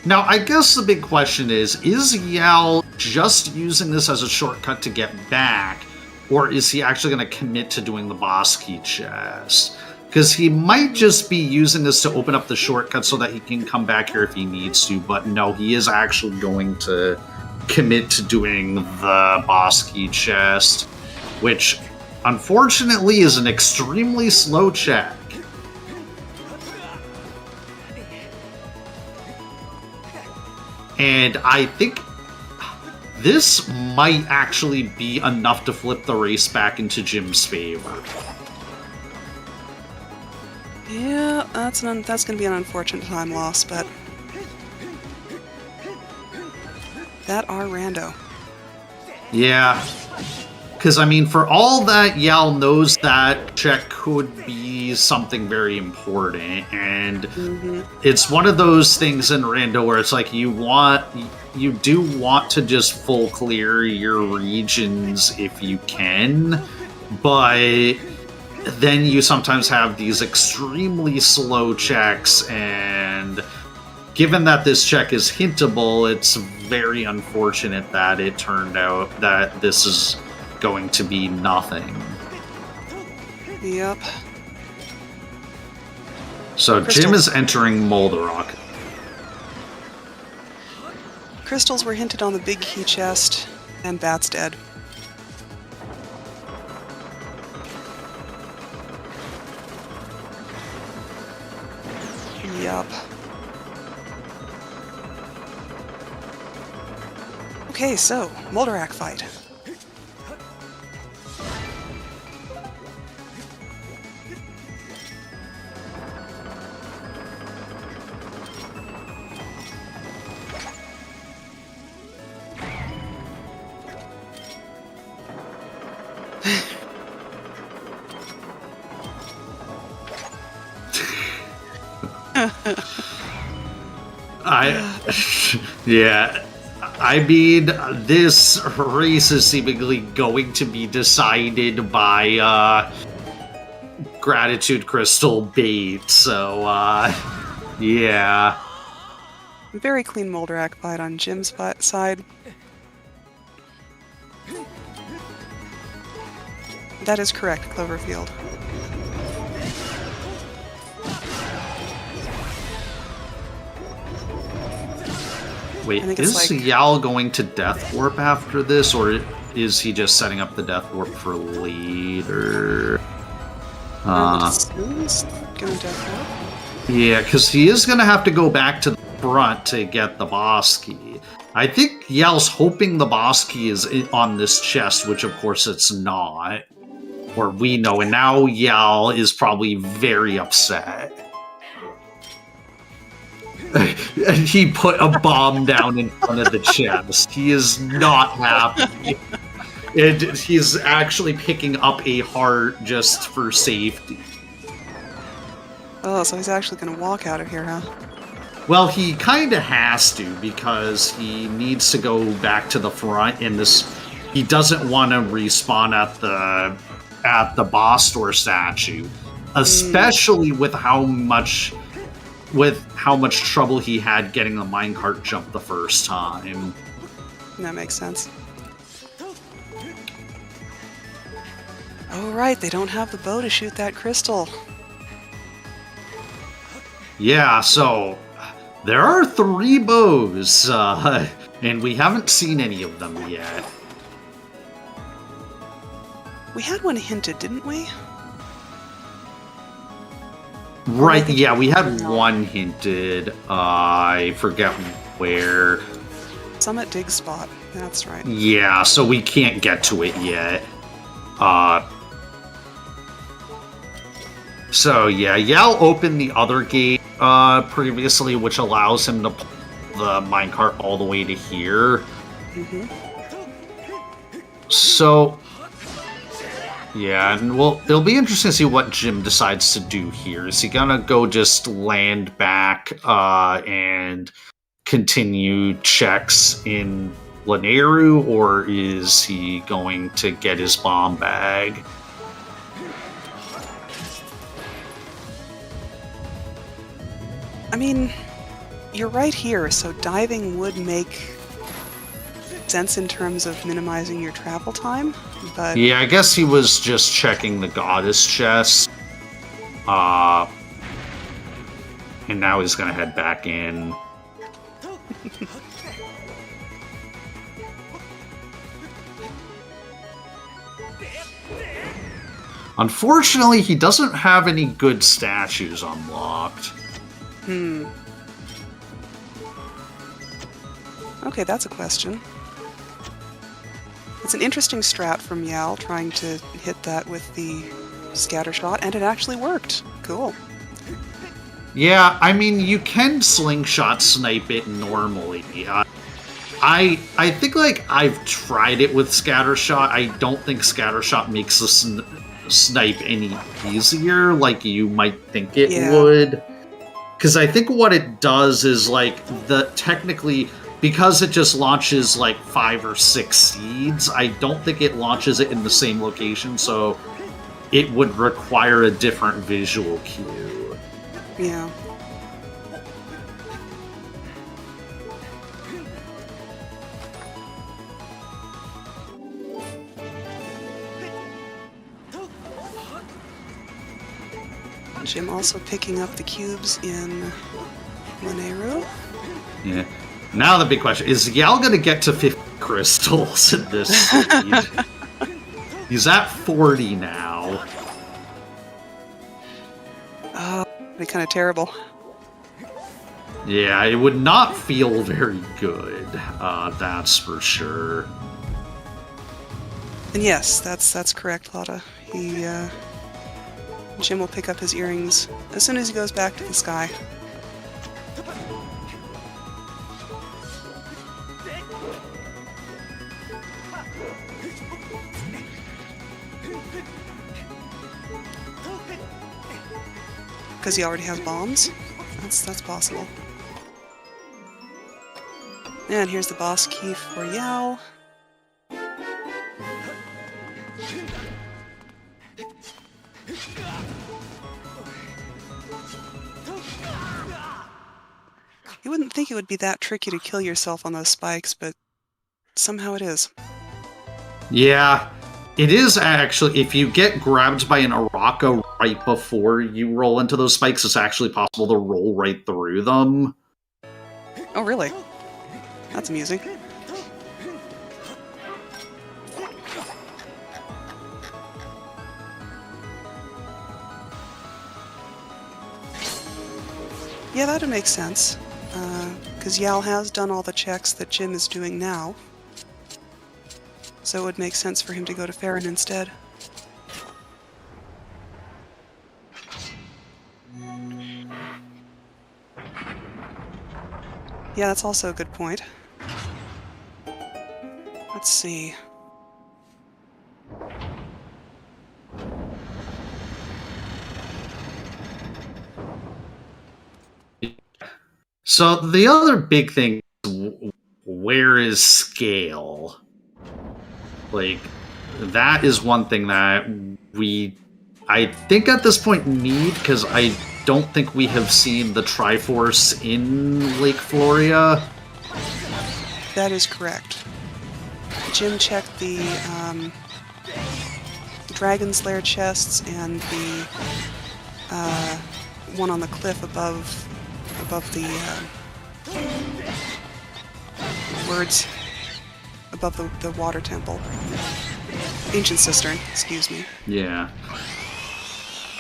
Now, I guess the big question is Yal just using this as a shortcut to get back, or is he actually going to commit to doing the boss key chest? Because he might just be using this to open up the shortcut so that he can come back here if he needs to, but no, he is actually going to commit to doing the boss key chest, which unfortunately is an extremely slow check. And I think this might actually be enough to flip the race back into Jim's favor. Yeah, that's going to be an unfortunate time loss, but that are rando. Yeah, Because, I mean, for all that Yal knows that check could be something very important, and it's one of those things in Rando where it's like you do want to just full clear your regions if you can, but then you sometimes have these extremely slow checks, and given that this check is hintable, it's very unfortunate that it turned out that this is going to be nothing. Yep. So Crystal. Jim is entering Moldarok. Crystals were hinted on the big key chest, and Bat's dead. Yup. Okay, so, Moldarak fight. Yeah. I mean, this race is seemingly going to be decided by Gratitude Crystal bait, so yeah. Very clean Moldarak fight on Jim's side. That is correct, Cloverfield. Wait, I think it's is Yal going to Death Warp after this, or is he just setting up the Death Warp for later? Gonna Death Warp? Yeah, because he is going to have to go back to the front to get the boss key. I think Yal's hoping the boss key is on this chest, which of course it's not. Or we know, and now Yal is probably very upset. He put a bomb down in front of the chest. He is not happy. He's actually picking up a heart just for safety. Oh, so he's actually going to walk out of here, huh? Well, he kind of has to, because he needs to go back to the front, and he doesn't want to respawn at the boss store statue, especially with how much trouble he had getting the minecart jump the first time. That makes sense. Oh, right, they don't have the bow to shoot that crystal. Yeah, so there are 3 bows, and we haven't seen any of them yet. We had one hinted, didn't we? Right, yeah, we had one hinted. I forget where. Summit Dig Spot, that's right. Yeah, so we can't get to it yet. So yeah, Yal opened the other gate previously, which allows him to pull the minecart all the way to here. So yeah, and it'll be interesting to see what Jim decides to do here. Is he gonna go just land back and continue checks in Lanayru, or is he going to get his bomb bag? I mean, you're right here, so diving would make sense in terms of minimizing your travel time, but... Yeah, I guess he was just checking the goddess chest. And now he's gonna head back in. Unfortunately, he doesn't have any good statues unlocked. Okay, that's a question. It's an interesting strat from Yal, trying to hit that with the scatter shot, and it actually worked. Cool. Yeah, I mean, you can slingshot snipe it normally. I think like I've tried it with Scattershot. I don't think Scattershot makes the snipe any easier like you might think it would. Because I think what it does is like technically, because it just launches like 5 or 6 seeds, I don't think it launches it in the same location, so it would require a different visual cue. Yeah. Jim also picking up the cubes in Moneru. Yeah. Now the big question, is Yal going to get to 50 crystals in this speed? He's at 40 now. It'd be kind of terrible. Yeah, it would not feel very good. That's for sure. And yes, that's correct, Lotta. Jim will pick up his earrings as soon as he goes back to the sky. Because he already has bombs? That's possible. And here's the boss key for Yao. You wouldn't think it would be that tricky to kill yourself on those spikes, but somehow it is. Yeah, it is actually. If you get grabbed by an Araka right before you roll into those spikes, it's actually possible to roll right through them. Oh, really? That's amusing. Yeah, that would make sense. Because Yal has done all the checks that Jim is doing now. So it would make sense for him to go to Farron instead. Yeah, that's also a good point. Let's see. So the other big thing is, where is scale? Like, that is one thing that I think at this point need, because I don't think we have seen the Triforce in Lake Floria. That is correct. Jim checked the Dragon's Lair chests and the one on the cliff above the words above the water temple. Ancient Cistern, excuse me. Yeah.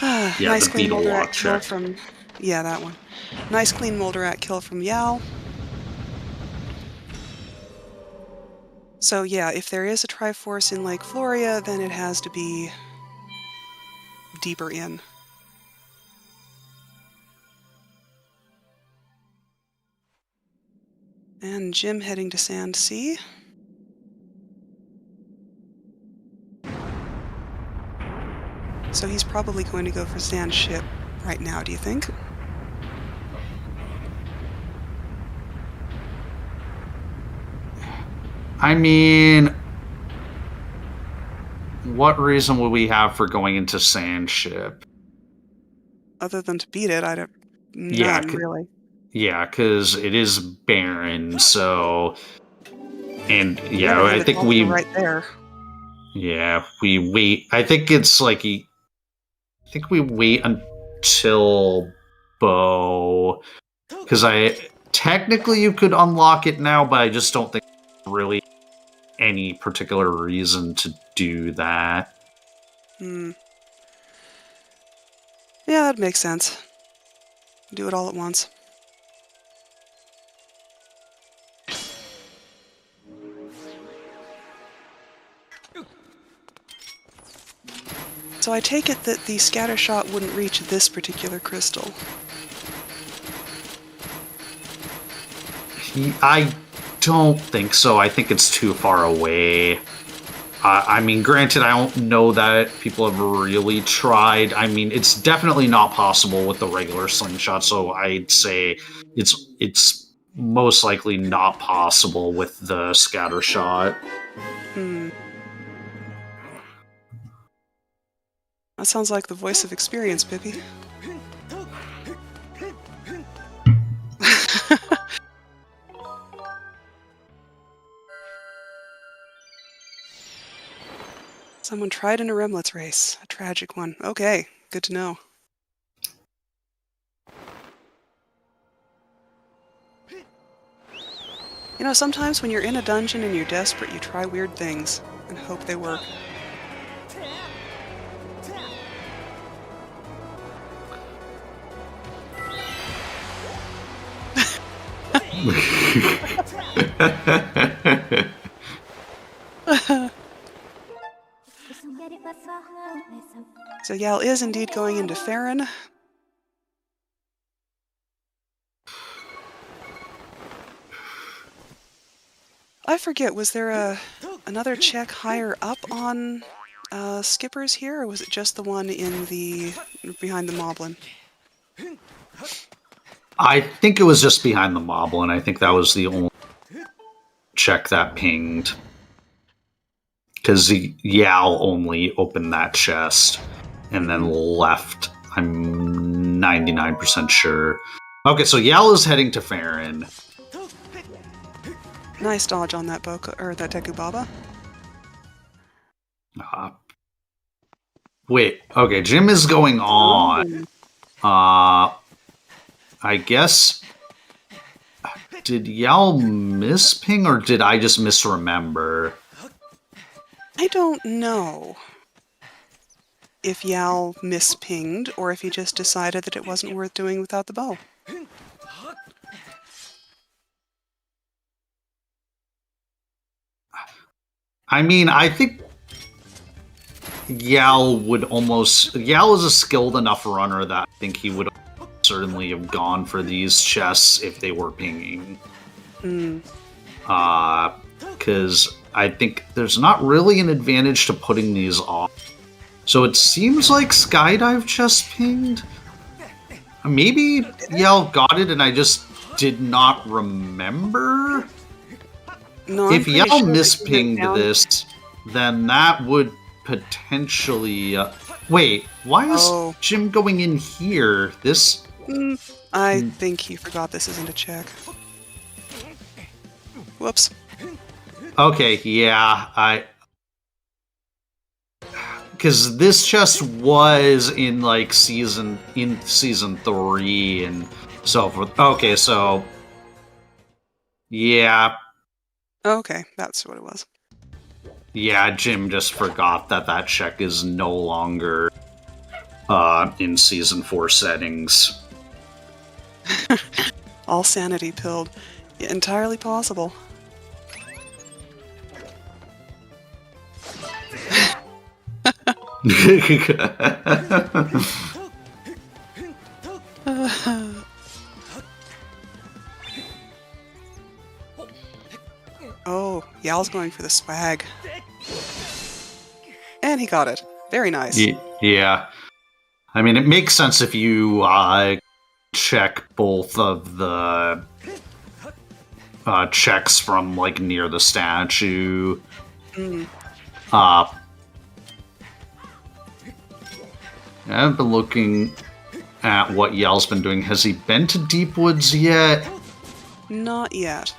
Yeah, nice the clean beetle Molderat walk kill check. from... Yeah, that one. Nice clean Molderat kill from Yao. So yeah, if there is a Triforce in Lake Floria, then it has to be deeper in. And Jim heading to Sand Sea. So he's probably going to go for Sand Ship right now, do you think? I mean, what reason would we have for going into Sand Ship? Other than to beat it, I don't... Yeah, None, really. Yeah, because it is barren, so... And, yeah, I it's think also we... right there. Yeah, we wait. I think it's like... I think we wait until Bow. Because technically you could unlock it now, but I just don't think really any particular reason to do that. Yeah, that makes sense. Do it all at once. So I take it that the scatter shot wouldn't reach this particular crystal. don't think so. I think it's too far away. I mean, granted, I don't know that people have really tried. I mean, it's definitely not possible with the regular slingshot, so I'd say it's most likely not possible with the scatter shot. That sounds like the voice of experience, Pippi. Someone tried in a Remlets race. A tragic one. Okay, good to know. You know, sometimes when you're in a dungeon and you're desperate, you try weird things and hope they work. So Yal is indeed going into Farron. I forget, was there another check higher up on skippers here, or was it just the one in the behind the moblin? I think it was just behind the moblin. I think that was the only check that pinged. Because Yal only opened that chest and then left. I'm 99% sure. Okay, so Yal is heading to Farron. Nice dodge on that that Deku Baba. Wait, okay, Jim is going on. I guess... Did Yal miss ping, or did I just misremember? I don't know if Yal mispinged, or if he just decided that it wasn't worth doing without the bow. I mean, I think Yal would almost... Yal is a skilled enough runner that I think he would certainly have gone for these chests if they were pinging. Because I think there's not really an advantage to putting these off. So it seems like Skydive chest pinged. Maybe Yal got it and I just did not remember? No, if Yal sure mispinged this, then that would potentially... wait, why is Jim going in here? This... I think he forgot this isn't a check. Whoops. Okay, yeah, because this chest was in like season 3 and so forth. Okay, so yeah. Okay, that's what it was. Yeah, Jim just forgot that check is no longer in season 4 settings. All sanity pilled. Yeah, entirely possible. Oh, Yal's going for the swag. And he got it. Very nice. Yeah. I mean, it makes sense if you check both of the checks from, like, near the statue. I've been looking at what Yal's been doing. Has he been to Deep Woods yet? Not yet.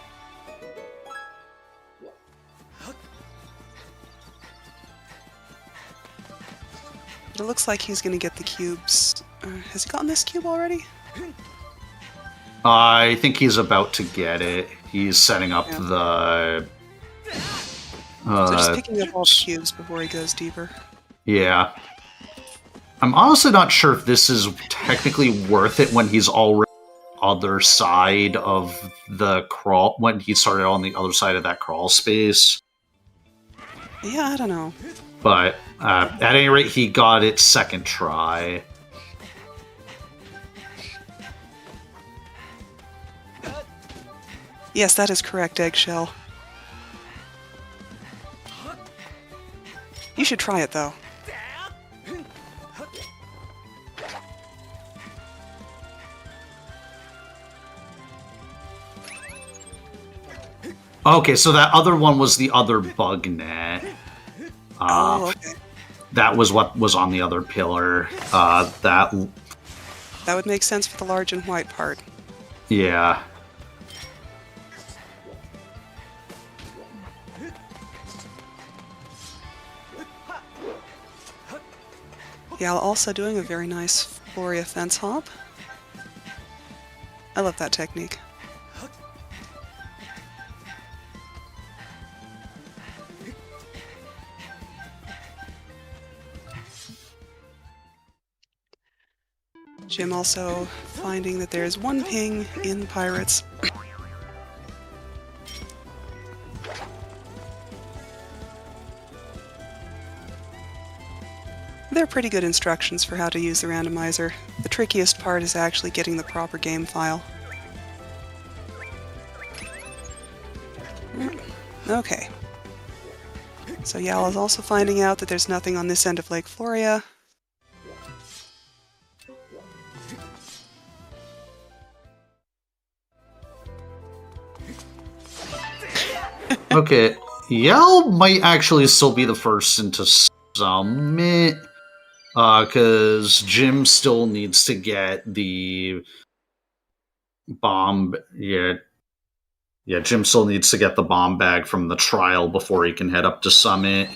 It looks like he's going to get the cubes. Has he gotten this cube already? I think he's about to get it. He's setting up the... so just picking up all the cubes before he goes deeper. Yeah. I'm honestly not sure if this is technically worth it when he's already on the other side of the crawl, when he started on the other side of that crawl space. Yeah, I don't know. But at any rate, he got it second try. Yes, that is correct, Eggshell. You should try it, though. Okay, so that other one was the other bug net. Okay. That was what was on the other pillar. That would make sense for the large and white part. Yeah. Yeah, also doing a very nice Floria fence hop. I love that technique. Jim also finding that there's one ping in Pirates. They're pretty good instructions for how to use the randomizer. The trickiest part is actually getting the proper game file. Okay. So Yal is also finding out that there's nothing on this end of Lake Floria. Okay, Yell might actually still be the first into Summit, because Jim still needs to get the bomb. Yeah, Jim still needs to get the bomb bag from the trial before he can head up to Summit.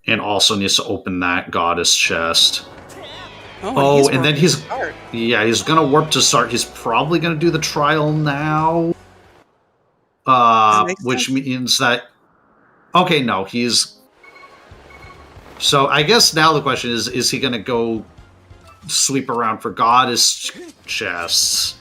And also needs to open that goddess chest. Oh, and then he's gonna warp to start. He's probably gonna do the trial now, which means that. Okay, no, he's. So I guess now the question is he gonna go sweep around for goddess chests?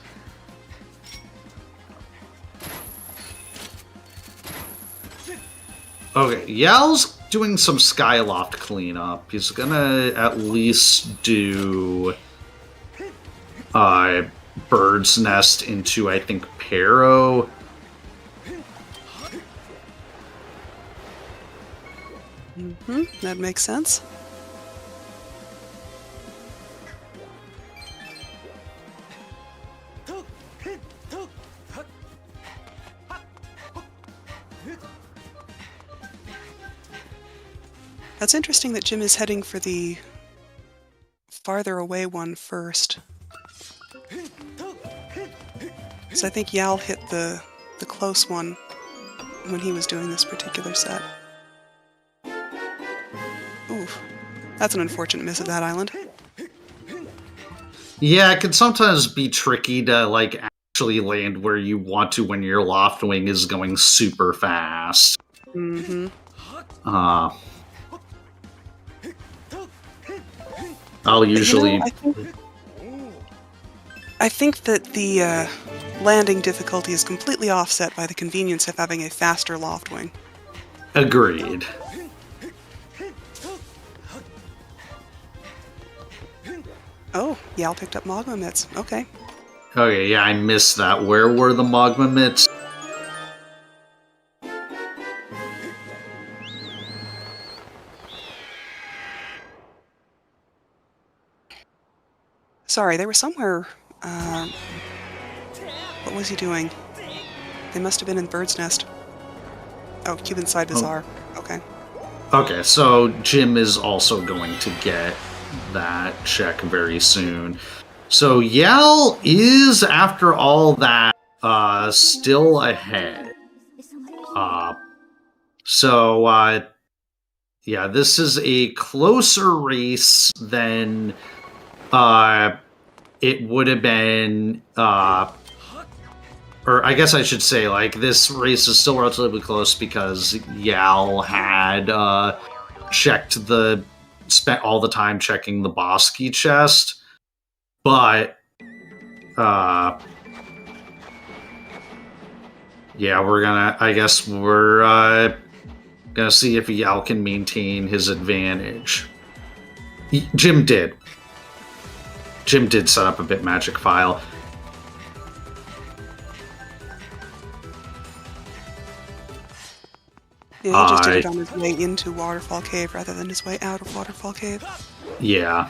Okay, Yal's doing some Skyloft cleanup. He's gonna at least do Bird's Nest into, I think, Pero. That makes sense. That's interesting that Jim is heading for the farther away one first. So I think Yal hit the close one when he was doing this particular set. Oof. That's an unfortunate miss of that island. Yeah, it can sometimes be tricky to, like, actually land where you want to when your loft wing is going super fast. I'll usually... I think that the landing difficulty is completely offset by the convenience of having a faster loft wing. Agreed. Oh, Yal picked up magma mitts. Okay. Okay, yeah, I missed that. Where were the magma mitts? Sorry, they were somewhere... what was he doing? They must have been in Bird's Nest. Oh, Cuban Side Bazaar. Okay. Okay, so Jim is also going to get that check very soon. So Yal is, after all that, still ahead. Yeah, this is a closer race than it would have been, or I guess I should say, like, this race is still relatively close because Yal had spent all the time checking the Bosky chest, but yeah, we're gonna see if Yal can maintain his advantage. Jim did set up a bit magic file. Yeah, he just did it on his way into Waterfall Cave rather than his way out of Waterfall Cave. Yeah.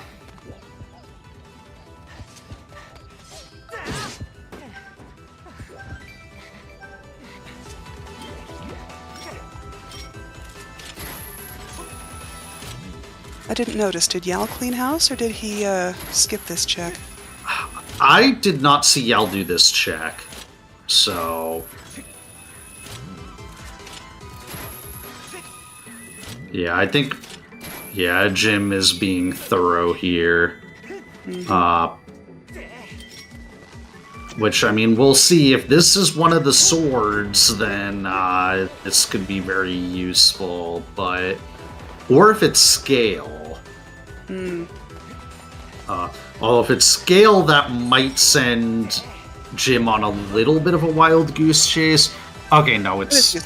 I didn't notice. Did Yal clean house, or did he skip this check? I did not see Yal do this check, so... Yeah, I think... Yeah, Jim is being thorough here. Which, I mean, we'll see. If this is one of the swords, then this could be very useful, but... Or if it's scale. Although if it's scale, that might send Jim on a little bit of a wild goose chase. Okay, no, it's...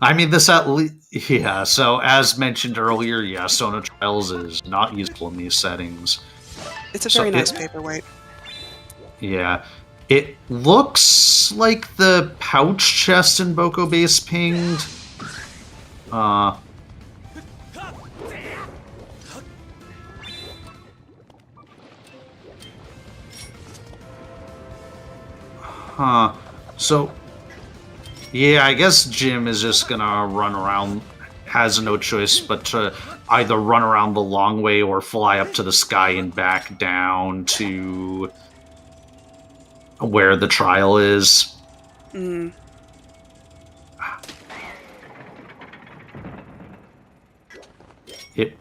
I mean, this at least... Yeah, so as mentioned earlier, yeah, Sono Trials is not useful in these settings. It's a very nice paperweight. Yeah. It looks like the pouch chest in Boko Base pinged. So, yeah, I guess Jim is just gonna run around, has no choice but to either run around the long way or fly up to the sky and back down to where the trial is. It...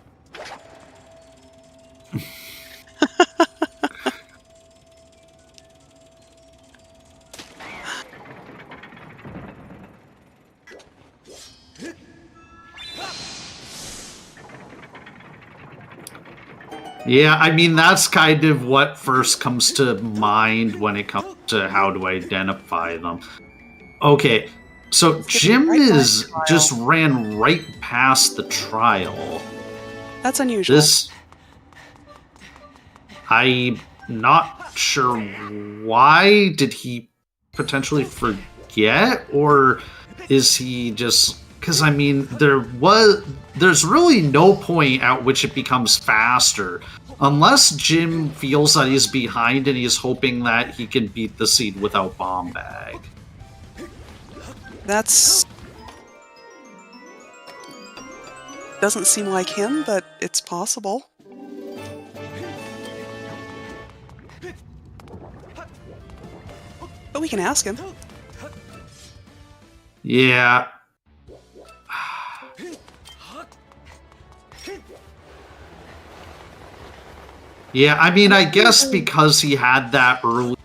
Yeah, I mean, that's kind of what first comes to mind when it comes to how to identify them. Okay, so Jim just ran right past the trial. That's unusual. I'm not sure why. Did he potentially forget? Or is he just... Because, I mean, there's really no point at which it becomes faster. Unless Jim feels that he's behind and he's hoping that he can beat the seed without Bomb Bag. That's... Doesn't seem like him, but it's possible. But we can ask him. Yeah. Yeah, I mean, I guess because he had that early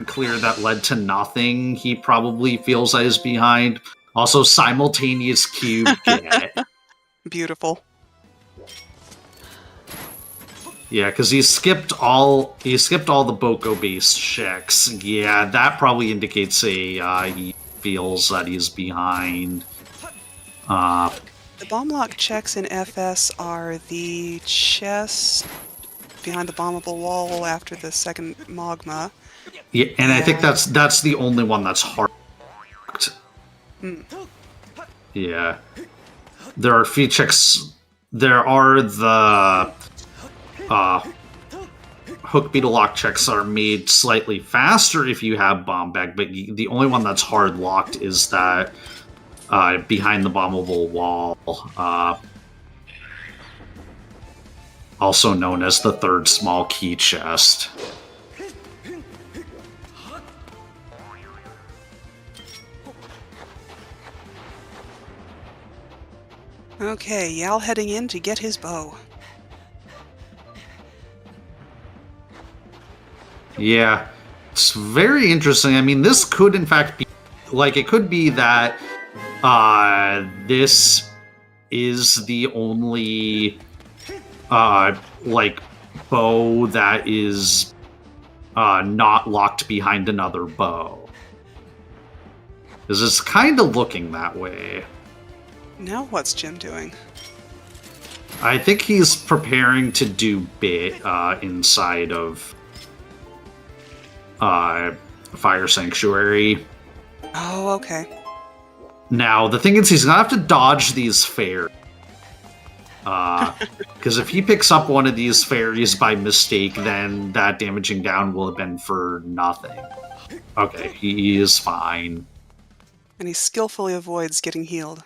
clear that led to nothing, he probably feels that he's behind. Also, simultaneous cube get. Beautiful. Yeah, because he skipped all the Boko base checks. Yeah, that probably indicates he feels that he's behind. The bomb lock checks in FS are the chest behind the bombable wall after the second magma. Yeah, and I think that's the only one that's hard. Yeah. There are feat checks. There are the hook beetle lock checks are made slightly faster if you have bomb bag, but the only one that's hard locked is that behind the bombable wall. Also known as the third small key chest. Okay, Yal heading in to get his bow. Yeah, it's very interesting. I mean, this could in fact be, like, it could be that this is the only like bow that is not locked behind another bow. Because it's kind of looking that way. Now what's Jim doing? I think he's preparing to do bit inside of Fire Sanctuary. Oh, okay. Now, the thing is, he's going to have to dodge these fairies. Because if he picks up one of these fairies by mistake, then that damaging down will have been for nothing. Okay, he is fine. And he skillfully avoids getting healed.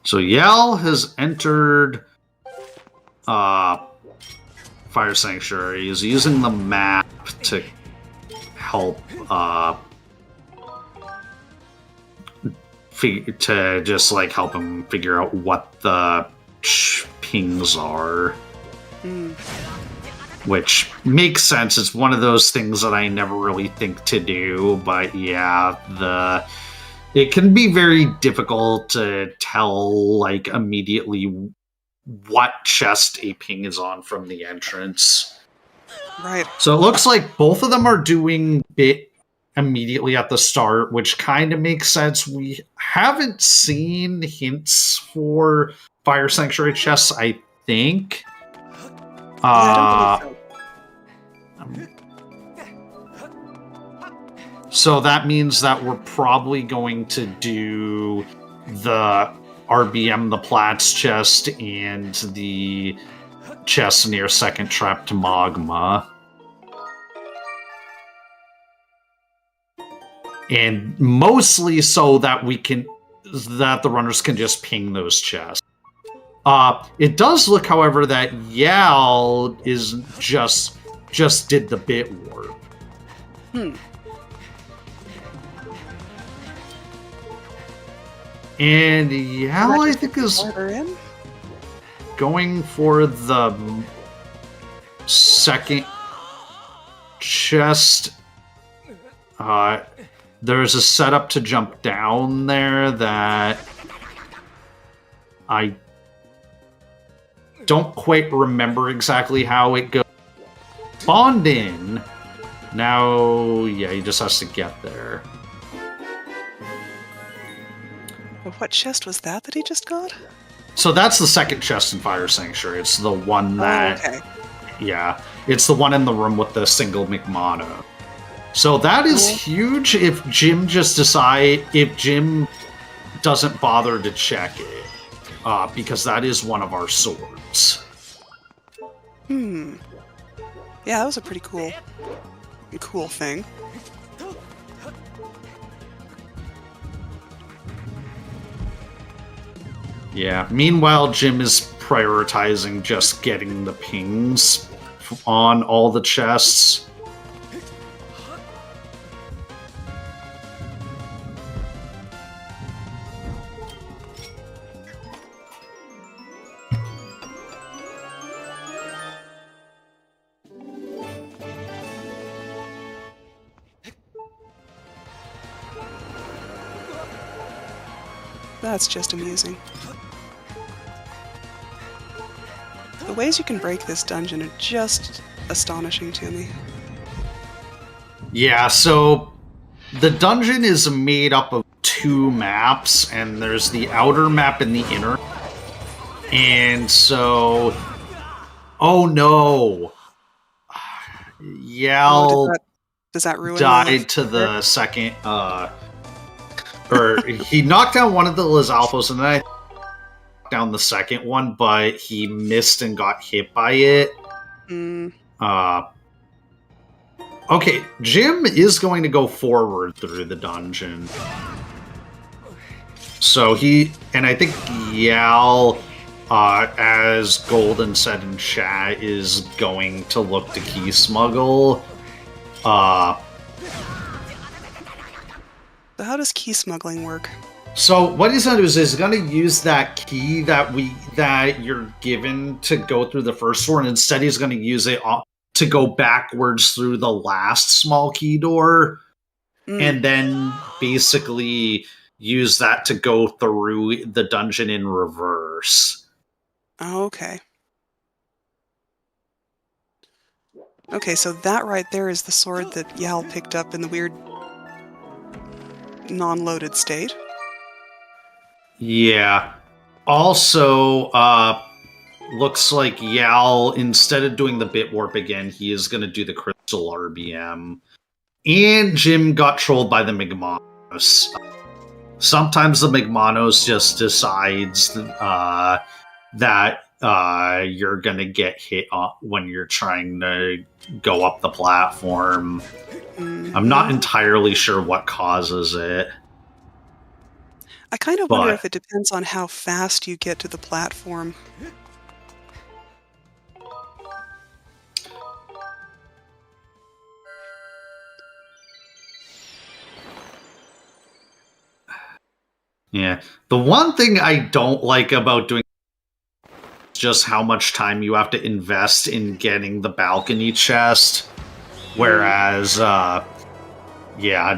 So Yell has entered Fire Sanctuary. He's using the map to help to just like help him figure out what the pings are. Which makes sense. It's one of those things that I never really think to do, but yeah, it can be very difficult to tell like immediately what chest a ping is on from the entrance. Right. So it looks like both of them are doing bit immediately at the start, which kind of makes sense. We haven't seen hints for Fire Sanctuary chests, I think. I don't believe so. So that means that we're probably going to do the RBM, the Platts chest, and the chest near second trap to Magma. And mostly so that the runners can just ping those chests. It does look, however, that Yal is just did the bit warp. And Yal, I think, is going for the second chest. There's a setup to jump down there that I don't quite remember exactly how it goes. Spawned in. Now, yeah, he just has to get there. But what chest was that he just got? So that's the second chest in Fire Sanctuary. It's the one that... okay. Yeah, it's the one in the room with the single McMono. So that is huge if Jim doesn't bother to check it. Because that is one of our swords. Yeah, that was a pretty cool thing. Yeah. Meanwhile, Jim is prioritizing just getting the pings on all the chests. That's just amusing. The ways you can break this dungeon are just astonishing to me. Yeah, so the dungeon is made up of two maps, and there's the outer map and the inner. And so... Oh no! Yal does that ruin died to the second... or he knocked down one of the Lizalfos, and then I knocked down the second one, but he missed and got hit by it. Okay, Jim is going to go forward through the dungeon. So and I think Yal, as Golden said in chat, is going to look to key smuggle. So how does key smuggling work? So what he's going to do is he's going to use that key that you're given to go through the first door, and instead he's going to use it to go backwards through the last small key door, and then basically use that to go through the dungeon in reverse. Oh, okay. Okay, so that right there is the sword that Yal picked up in the weird non-loaded state. Yeah. Also, looks like Yal, instead of doing the bit warp again, he is going to do the crystal RBM. And Jim got trolled by the Migmanos. Sometimes the Migmanos just decides that you're gonna get hit when you're trying to go up the platform. I'm not entirely sure what causes it. I kind of wonder if it depends on how fast you get to the platform. Yeah. The one thing I don't like about doing is just how much time you have to invest in getting the balcony chest. Whereas,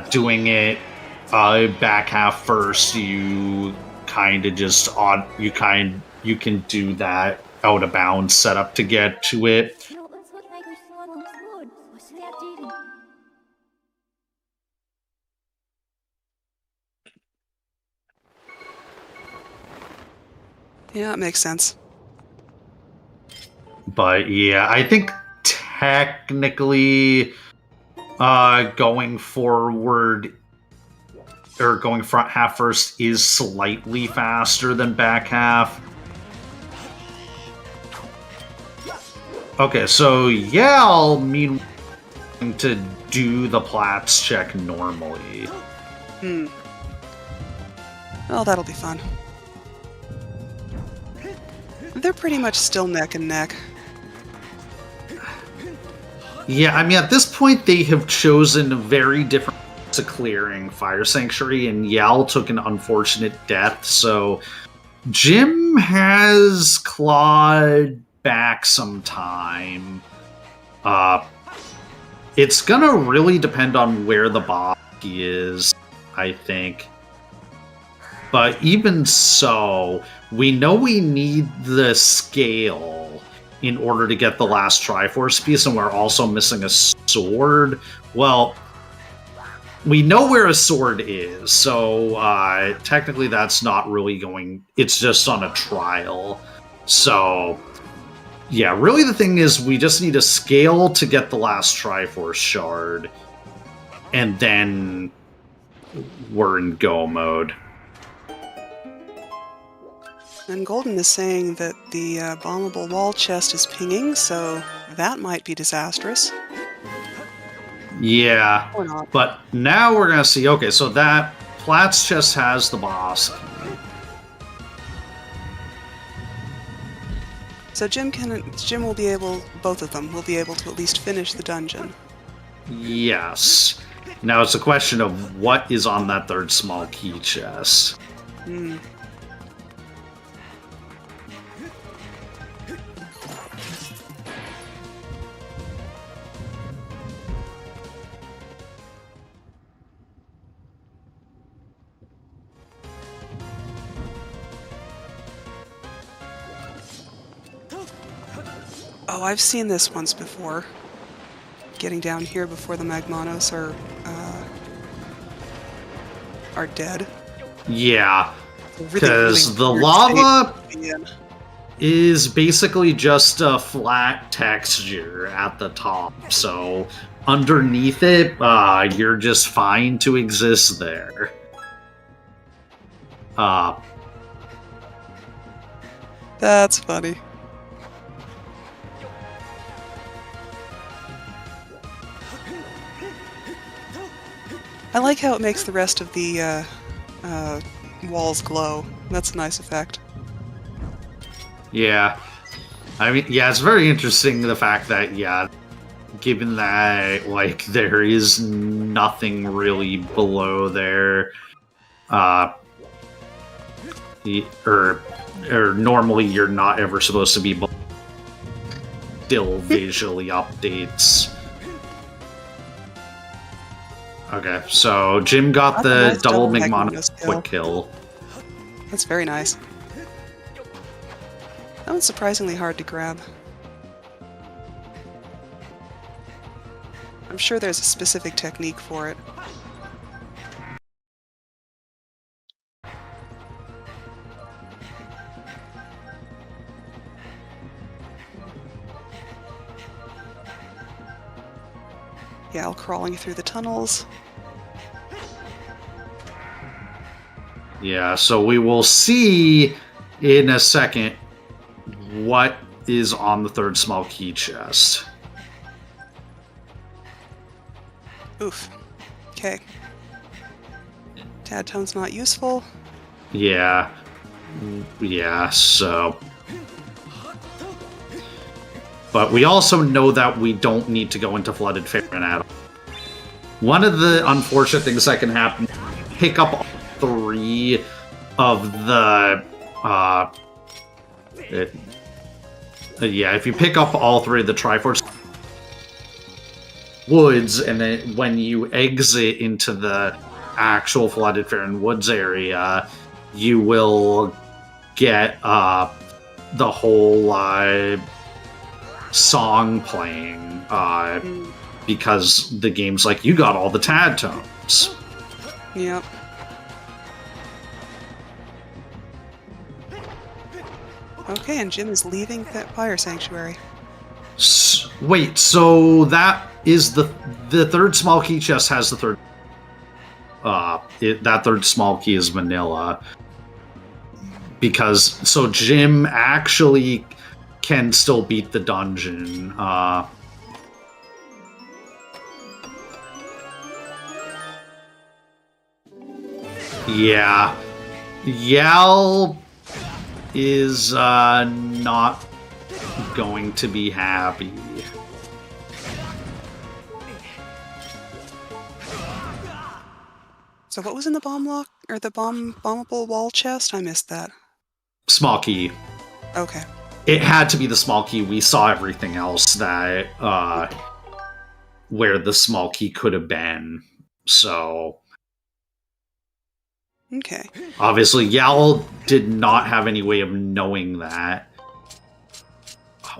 doing it back half first, you kind of just you can do that out of bounds setup to get to it. Yeah, it makes sense. But yeah, I think technically going forward or going front half first is slightly faster than back half. Okay, so yeah, I'll mean to do the Platts check normally. Oh, that'll be fun. They're pretty much still neck and neck. Yeah, I mean, at this point, they have chosen very different to clearing Fire Sanctuary, and Yal took an unfortunate death, so Jim has clawed back some time. It's gonna really depend on where the boss is, I think. But even so, we know we need the scale in order to get the last Triforce piece, and we're also missing a sword. Well, we know where a sword is, so technically that's not really going... It's just on a trial. So, yeah, really the thing is we just need a scale to get the last Triforce shard, and then we're in go mode. And Golden is saying that the bombable wall chest is pinging, so that might be disastrous. Yeah, Or not. but now we're gonna see. Okay, so that Platts chest has the boss. So Jim will be able, both of them will be able to at least finish the dungeon. Yes. Now it's a question of what is on that third small key chest. Oh, I've seen this once before. Getting down here before the Magmanos are dead. Yeah, Really, because the weird lava state to be in. is basically just a flat texture at the top, so underneath it, you're just fine to exist there. That's funny. I like how it makes the rest of the walls glow. That's a nice effect. Yeah. I mean, yeah, it's very interesting the fact that, yeah, given that, like, there is nothing really below there, or normally you're not ever supposed to be still visually updates. Okay, so Jim got the nice double double Migmanos Magmanos quick kill. That's very nice. That one's surprisingly hard to grab. I'm sure there's a specific technique for it. Yal crawling through the tunnels. Yeah, so we will see in a second what is on the third small key chest. Oof. Okay. Tad tone's not useful. Yeah. Yeah, so... But we also know that we don't need to go into Flooded Fairground at all. One of the unfortunate things that can happen, pick up all 3 of the... yeah, if you pick up all 3 of the Triforce Woods, and then when you exit into the actual Flooded Fairground Woods area, you will get the whole song playing because the game's like, you got all the Tad tones. Yep. Okay, and Jim is leaving that fire sanctuary. Wait, so that is the third small key chest has the third... that third small key is vanilla. Because, so Jim actually can still beat the dungeon. Yeah. Yal is not going to be happy. So what was in the bomb lock, or the bombable wall chest? I missed that. Small key. Okay. It had to be the small key. We saw everything else that where the small key could have been. So okay. Obviously, Yal did not have any way of knowing that.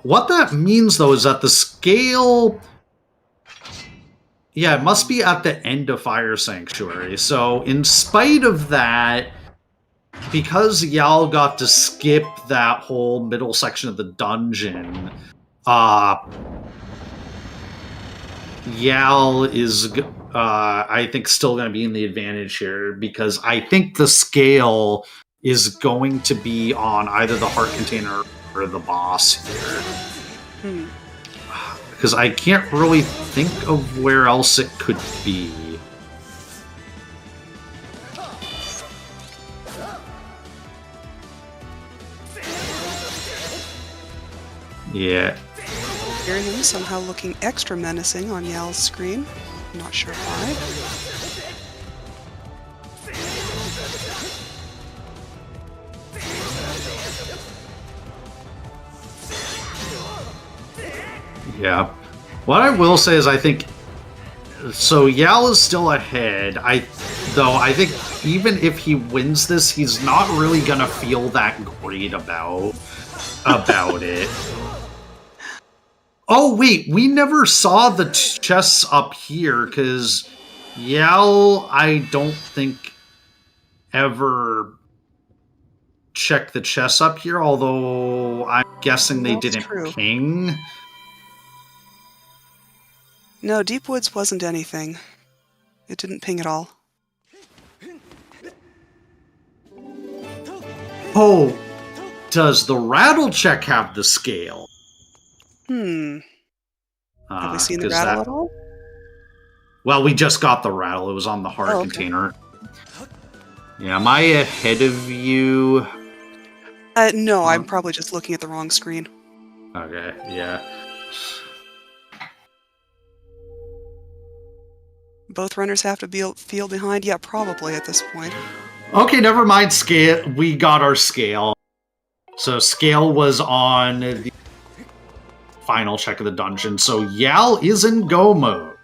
What that means, though, is that the scale... Yeah, it must be at the end of Fire Sanctuary. So, in spite of that, because Yal got to skip that whole middle section of the dungeon, Yal is, I think, still going to be in the advantage here, because I think the scale is going to be on either the heart container or the boss here. Because I can't really think of where else it could be. Yeah. Hear him somehow looking extra menacing on Yal's screen. Not sure why. Yeah. What I will say is I think... So Yal is still ahead. Though I think even if he wins this, he's not really going to feel that great about it. Oh, wait. We never saw the chests up here, because Yal, I don't think, ever checked the chests up here, although I'm guessing they didn't ping. No, Deep Woods wasn't anything. It didn't ping at all. Oh, does the rattle check have the scale? Have we seen the rattle at all? Well, we just got the rattle. It was on the heart container. Yeah, am I ahead of you? No, I'm probably just looking at the wrong screen. Okay, yeah. Both runners have to feel behind? Yeah, probably at this point. Okay, never mind scale. We got our scale. So scale was on the final check of the dungeon. So Yal is in go mode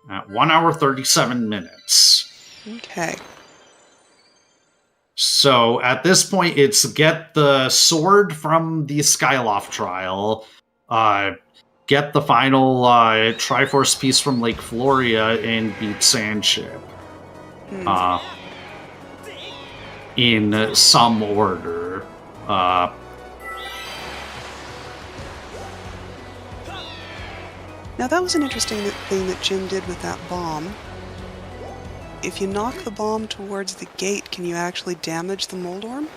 at 1 hour 37 minutes. Okay. So at this point, it's get the sword from the Skyloft trial, get the final Triforce piece from Lake Floria, and beat Sandship. In some order. Now that was an interesting thing that Jim did with that bomb. If you knock the bomb towards the gate, can you actually damage the Moldorm?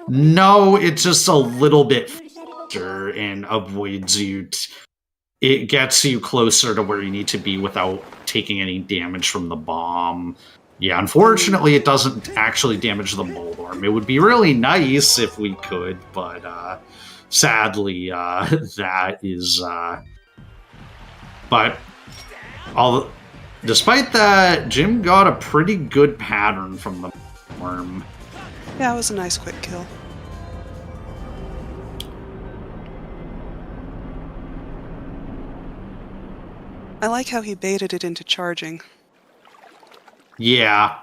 No, it's just a little bit faster and avoids you. It gets you closer to where you need to be without taking any damage from the bomb. Yeah, unfortunately, it doesn't actually damage the Moldorm. It would be really nice if we could, but sadly, that is... But despite that, Jim got a pretty good pattern from the worm. Yeah, it was a nice quick kill. I like how he baited it into charging. Yeah.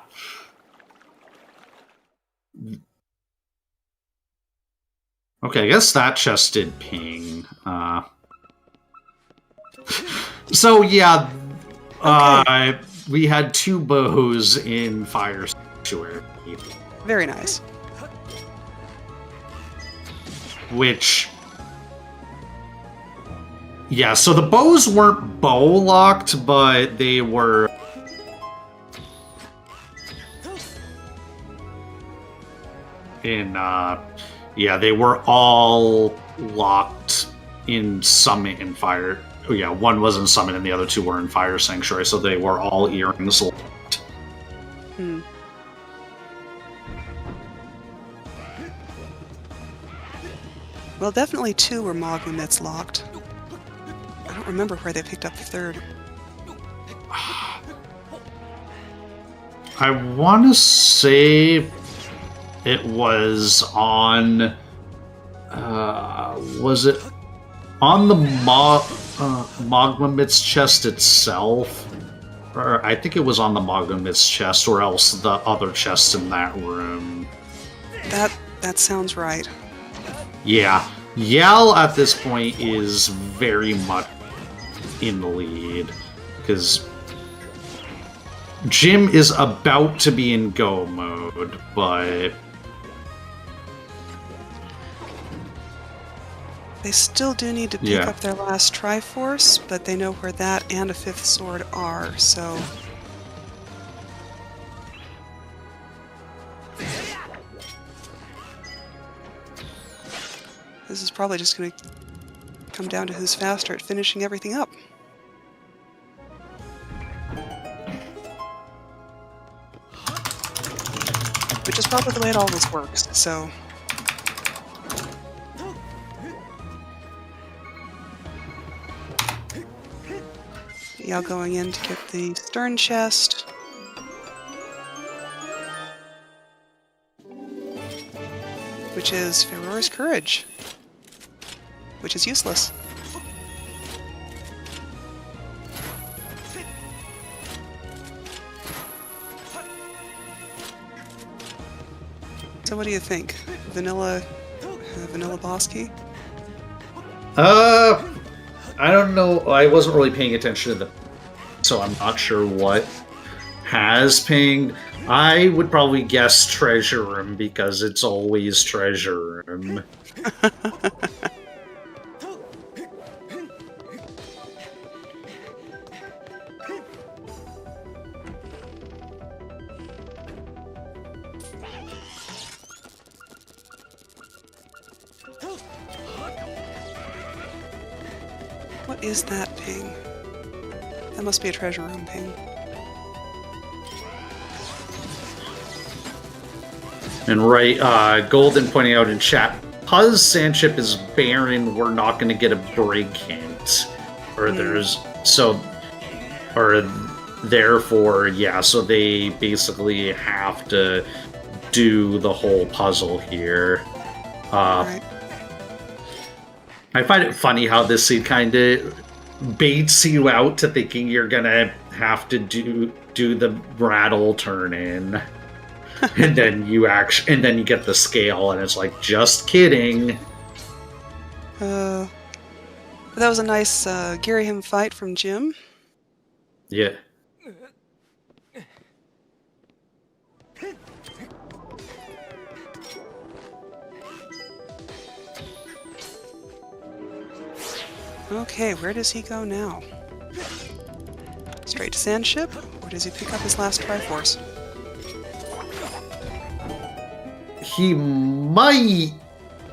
Okay, I guess that chest did ping. So yeah, okay. We had 2 bows in Fire Sanctuary. Very nice. Which... Yeah, so the bows weren't bow-locked, but they were... Yeah, they were all locked in Summit and Fire... Oh yeah, one was in Summit and the other 2 were in Fire Sanctuary, so they were all earrings locked. Hmm. Well, definitely 2 were Mogmamits locked. I don't remember where they picked up the 3rd. I want to say it was on... was it on the Mogmamits chest itself? Or I think it was on the Mogmamits chest, or else the other chest in that room. That sounds right. Yeah. Yell at this point is very much in the lead, because Jim is about to be in go mode, but... They still do need to pick up their last Triforce, but they know where that and a 5th sword are, so... This is probably just going to come down to who's faster at finishing everything up. Which is probably the way it always works, so... Yao going in to get the stern chest. Which is Ferror's Courage. Which is useless. So what do you think? Vanilla Bosky? I don't know. I wasn't really paying attention to so I'm not sure what has pinged. I would probably guess Treasure Room because it's always Treasure Room. What is that ping? That must be a Treasure Room ping. And right, Golden pointing out in chat, because Sandship is barren, we're not going to get a brig hint. Or therefore, yeah, so they basically have to do the whole puzzle here. Right. I find it funny how this scene kind of baits you out to thinking you're going to have to do the rattle turn in. And then you get the scale, and it's like, just kidding. That was a nice Ghirahim fight from Jim. Yeah. Okay, where does he go now? Straight to Sandship, or does he pick up his last Triforce? He might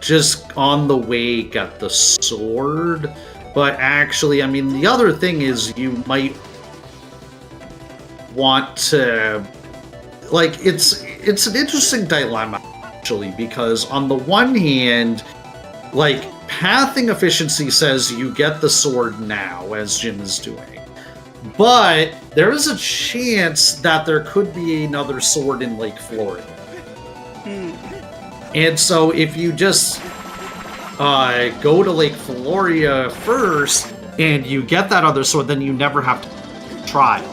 just on the way get the sword, but actually, I mean, the other thing is you might want to, like, it's an interesting dilemma, actually, because on the one hand, like, pathing efficiency says you get the sword now, as Jim is doing. But there is a chance that there could be another sword in Lake Florida. And so if you just go to Lake Florida first and you get that other sword, then you never have to trial.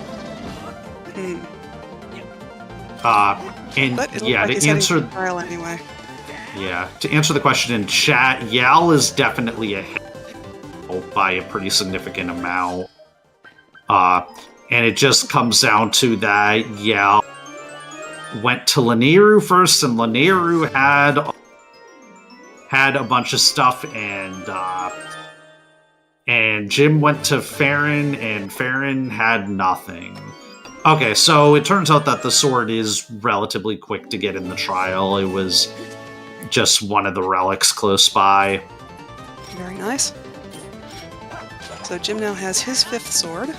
And But yeah, like to answer trial anyway. Yeah, to answer the question in chat, Yal is definitely ahead by a pretty significant amount. And it just comes down to that Yal went to Lanayru first, and Lanayru had a bunch of stuff, and Jim went to Farron, and Farron had nothing. Okay, so it turns out that the sword is relatively quick to get in the trial. It was just one of the relics close by. Very nice. So Jim now has his 5th sword.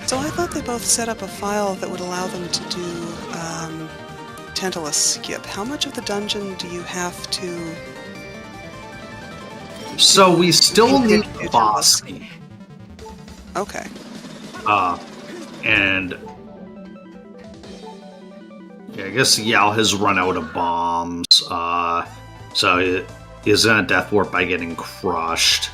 So I thought they both set up a file that would allow them to do Tantalus skip. How much of the dungeon do you have to... So we still need the boss key. Okay. And yeah, I guess Yal has run out of bombs. So it is in a death warp by getting crushed.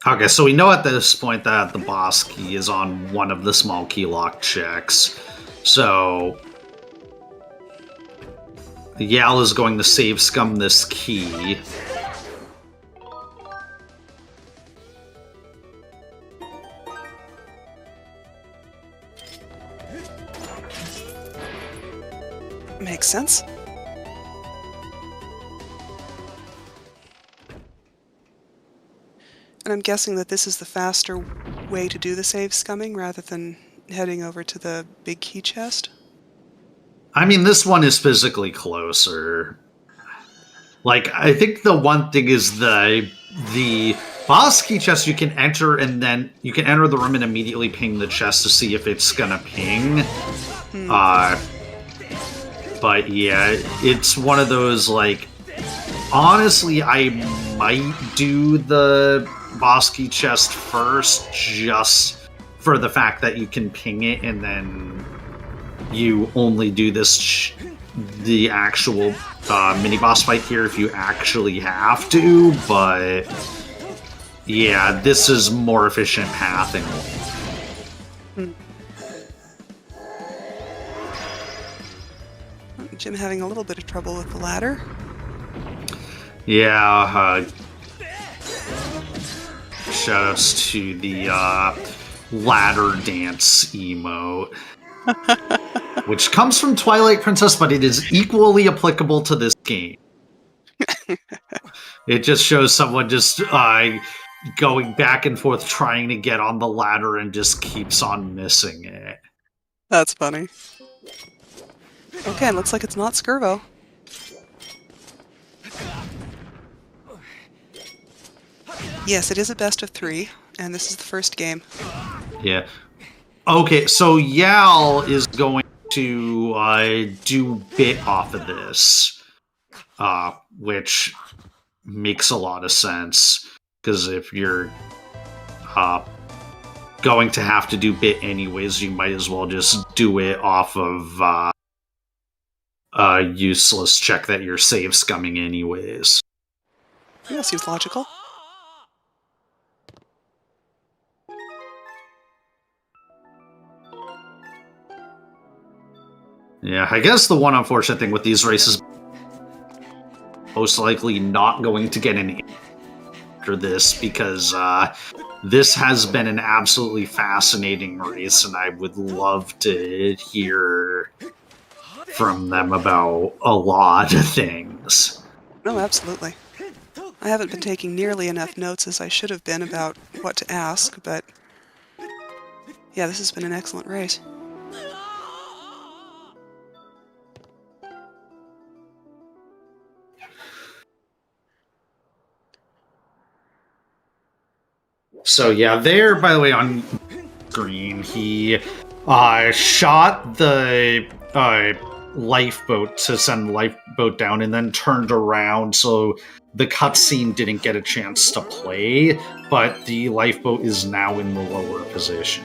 Okay, so we know at this point that the boss key is on one of the small key lock checks. So Yal is going to save scum this key. Makes sense. And I'm guessing that this is the faster way to do the save scumming rather than heading over to the big key chest? I mean, this one is physically closer. Like, I think the one thing is the boss key chest you can enter, and then you can enter the room and immediately ping the chest to see if it's gonna ping. But yeah, it's one of those, like, honestly, I might do the boss key chest first, just for the fact that you can ping it, and then you only do the actual mini boss fight here if you actually have to. But yeah, this is more efficient pathing. Jim having a little bit of trouble with the ladder. Yeah, shoutouts to the ladder dance emote, which comes from Twilight Princess, but it is equally applicable to this game. It just shows someone just going back and forth trying to get on the ladder and just keeps on missing it. That's funny. Okay, looks like it's not Skirbo. Yes, it is a best of 3, and this is the first game. Yeah. Okay, so Yal is going to do bit off of this, which makes a lot of sense, because if you're going to have to do bit anyways, you might as well just do it off of a useless check that you're save scumming anyways. Yeah, seems logical. Yeah, I guess the one unfortunate thing with these races, most likely not going to get an after this, because this has been an absolutely fascinating race, and I would love to hear from them about a lot of things. Oh, absolutely. I haven't been taking nearly enough notes as I should have been about what to ask, but yeah, this has been an excellent race. So yeah, there, by the way, on screen, he shot the lifeboat to send the lifeboat down and then turned around, so the cutscene didn't get a chance to play, but the lifeboat is now in the lower position.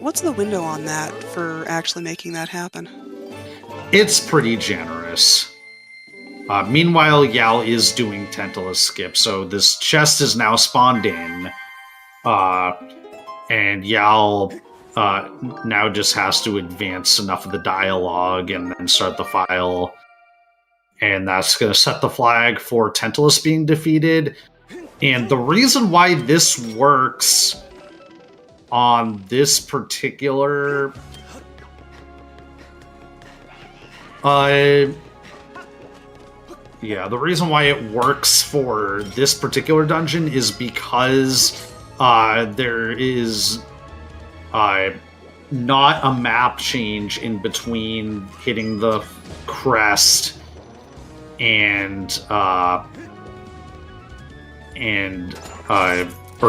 What's the window on that for actually making that happen? It's pretty generous. Meanwhile, Yal is doing Tentala skip, so this chest is now spawned in, and Yal now just has to advance enough of the dialogue and then start the file, and that's going to set the flag for Tantalus being defeated. And the reason why this works on this particular the reason why it works for this particular dungeon is because there is not a map change in between hitting the crest and or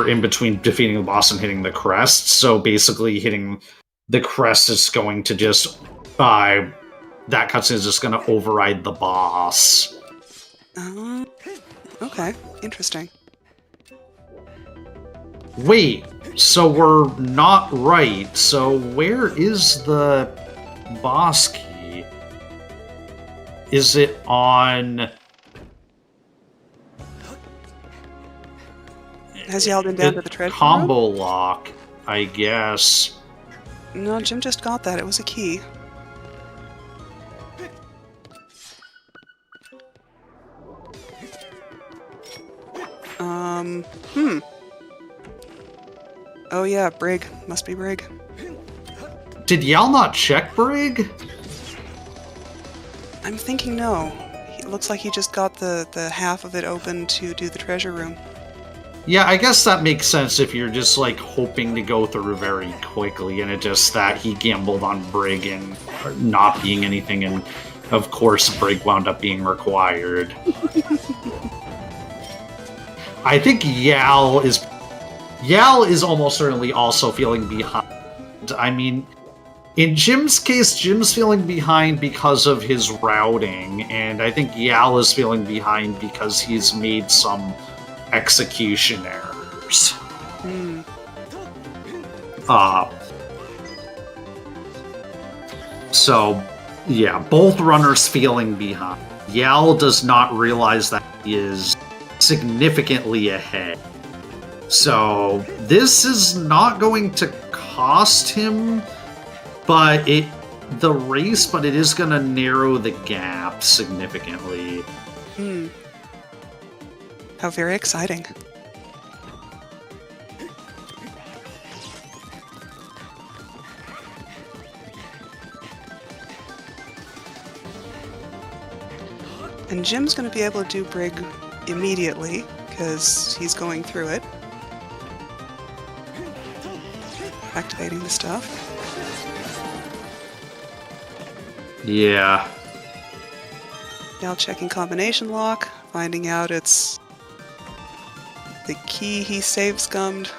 in between defeating the boss and hitting the crest. So basically hitting the crest is going to just that cutscene is just going to override the boss. Okay, interesting. Wait, so we're not right. So where is the boss key? Is it on... Has Yal been down to the treasure combo room? lock, I guess. No, Jim just got that. It was a key. Oh yeah, Brig. Must be Brig. Did Yal not check Brig? I'm thinking no. It looks like he just got the half of it open to do the treasure room. Yeah, I guess that makes sense if you're just, like, hoping to go through very quickly, and it just that he gambled on Brig and not being anything, and of course Brig wound up being required. I think Yal is almost certainly also feeling behind. I mean, in Jim's case, Jim's feeling behind because of his routing, and I think Yal is feeling behind because he's made some execution errors. So, yeah, both runners feeling behind. Yal does not realize that he is significantly ahead. So, this is not going to cost him the race, but it is going to narrow the gap significantly. How very exciting. And Jim's going to be able to do Brig immediately, because he's going through it. Activating the stuff. Yeah. Now checking combination lock, finding out it's the key he save scummed.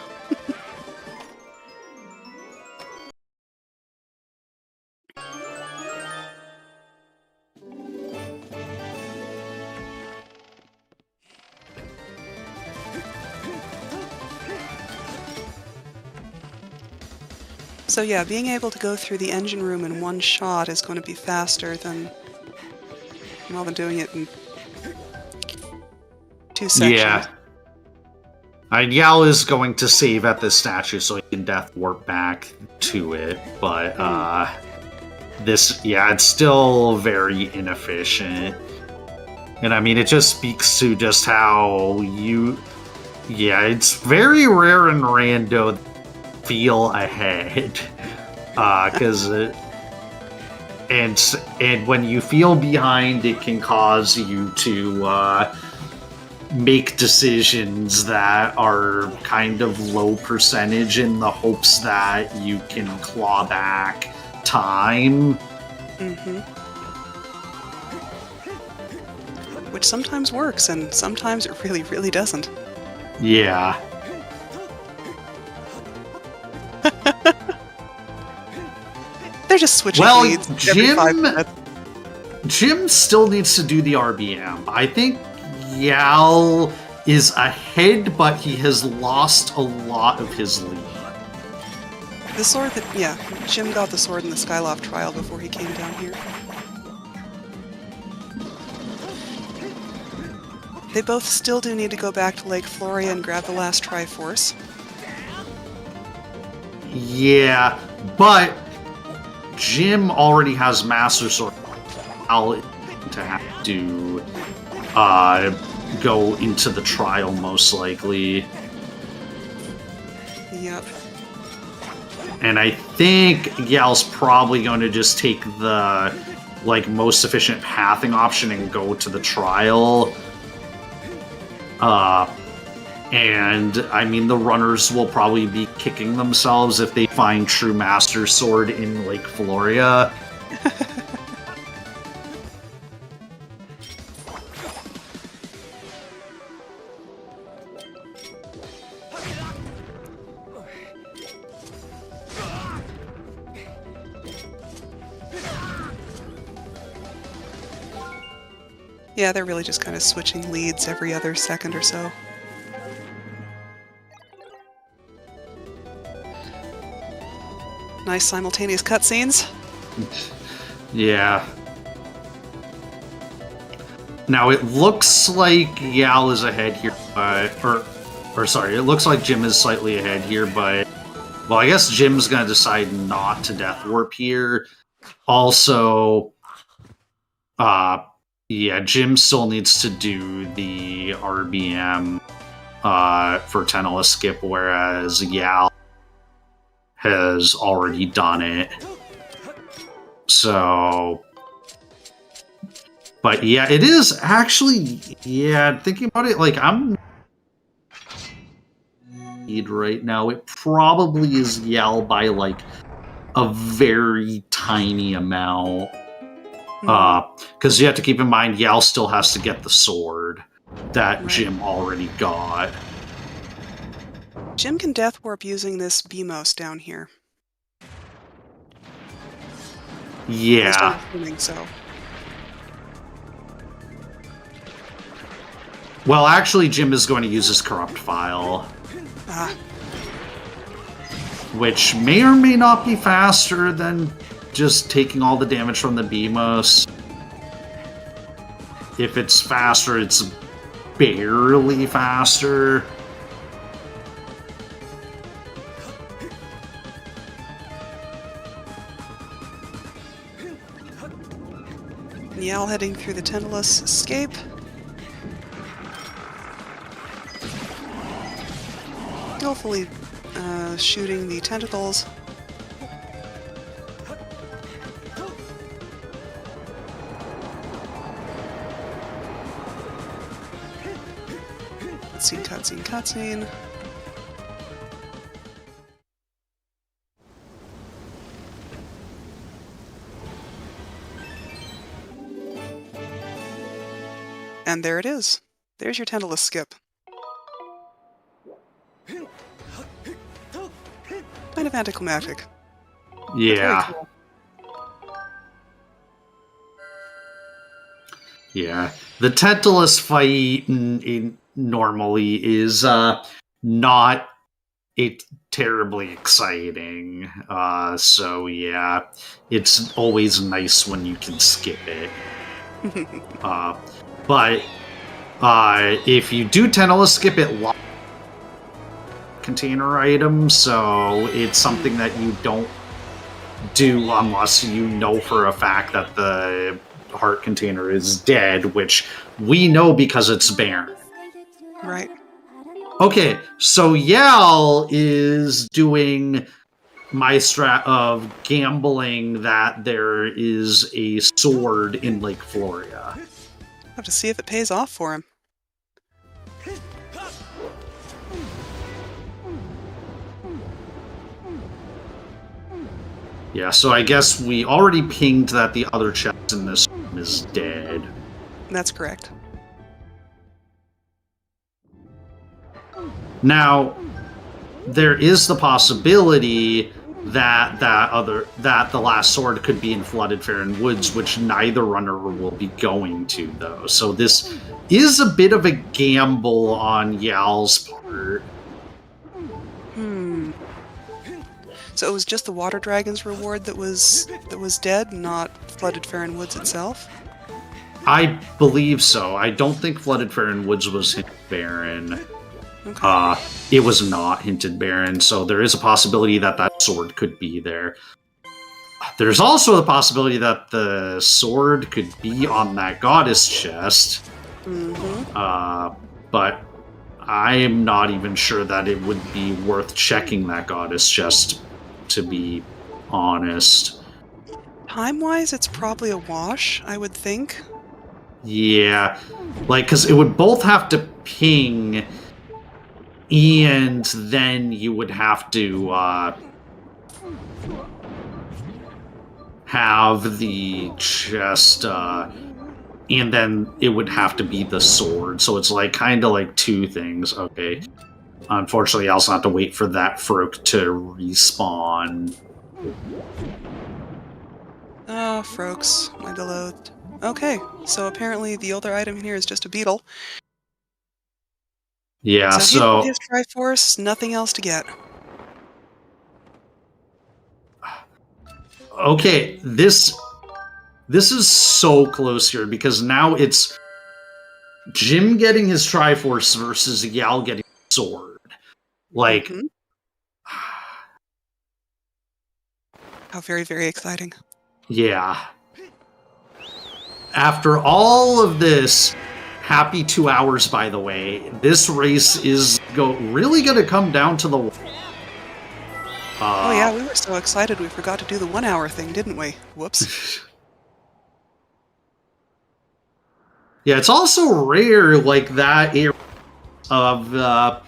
So yeah, being able to go through the engine room in one shot is going to be faster than I've been doing it in 2 sections. Yeah. Yal is going to save at this statue so he can death warp back to it, but it's still very inefficient. And I mean, it just speaks to just how you... Yeah, it's very rare in Rando feel ahead. Because... and when you feel behind, it can cause you to make decisions that are kind of low percentage in the hopes that you can claw back time. Mm-hmm. Which sometimes works, and sometimes it really, really doesn't. Yeah. They're just switching leads every 5 minutes. Jim still needs to do the RBM. I think Yal is ahead, but he has lost a lot of his lead. The sword that, yeah, Jim got the sword in the Skyloft trial before he came down here. They both still do need to go back to Lake Floria and grab the last Triforce. Yeah, but Jim already has Master Sword. I'll to have to go into the trial most likely. Yep. And I think Yal's probably going to just take the most efficient pathing option and go to the trial. And I mean, the runners will probably be kicking themselves if they find True Master Sword in Lake Floria. Yeah, they're really just kind of switching leads every other second or so. Nice simultaneous cutscenes. Yeah. Now it looks like Yal is ahead here, or sorry, it looks like Jim is slightly ahead here, but well, I guess Jim's gonna decide not to death warp here. Also, yeah, Jim still needs to do the RBM for Tenala skip, whereas Yal has already done it. So, but yeah, it is actually, yeah, thinking about it, I'm right now, it probably is Yal by a very tiny amount. Because you have to keep in mind, Yal still has to get the sword that Jim already got. Jim can death warp using this BMOS down here. Yeah. I think so. Well, actually, Jim is going to use his corrupt file. Which may or may not be faster than just taking all the damage from the BMOS. If it's faster, it's barely faster. Yal heading through the Tentalus escape. Hopefully shooting the tentacles. Cutscene, cutscene, cutscene. And there it is. There's your Tentalus skip. Kind of anticlimactic. Yeah. Cool. Yeah. The Tentalus fight normally is not terribly exciting. So yeah, it's always nice when you can skip it. But if you do Tentalus skip it, container item, so it's something that you don't do unless you know for a fact that the heart container is dead, which we know because it's Baron. Right. Okay, so Yal is doing my strat of gambling that there is a sword in Lake Floria. Have to see if it pays off for him. Yeah, so I guess we already pinged that the other chest in this room is dead. That's correct. Now, there is the possibility that the last sword could be in Flooded Faron Woods, which neither runner will be going to, though. So this is a bit of a gamble on Yal's part. So it was just the Water Dragon's reward that was dead, not Flooded Faron Woods itself? I believe so. I don't think Flooded Faron Woods was hinted Baron. Okay. It was not hinted Baron, so there is a possibility that that sword could be there. There's also the possibility that the sword could be on that goddess chest. But I am not even sure that it would be worth checking that goddess chest, to be honest. Time-wise, it's probably a wash, I would think. Yeah, like, because it would both have to ping, and then you would have to have the chest, and then it would have to be the sword. So it's like kind of like two things. Okay. Unfortunately, I also have to wait for that Froak to respawn. Oh, Froaks, my beloved. Okay, so apparently the other item here is just a beetle. Yeah, so his Triforce, nothing else to get. Okay, this is so close here, because now it's Jim getting his Triforce versus Yal getting his sword. Like, How very, very exciting. Yeah. After all of this, happy 2 hours, by the way, this race is really going to come down to the... oh yeah, we were so excited we forgot to do the 1 hour thing, didn't we? Whoops. Yeah, it's also rare, like, that area of...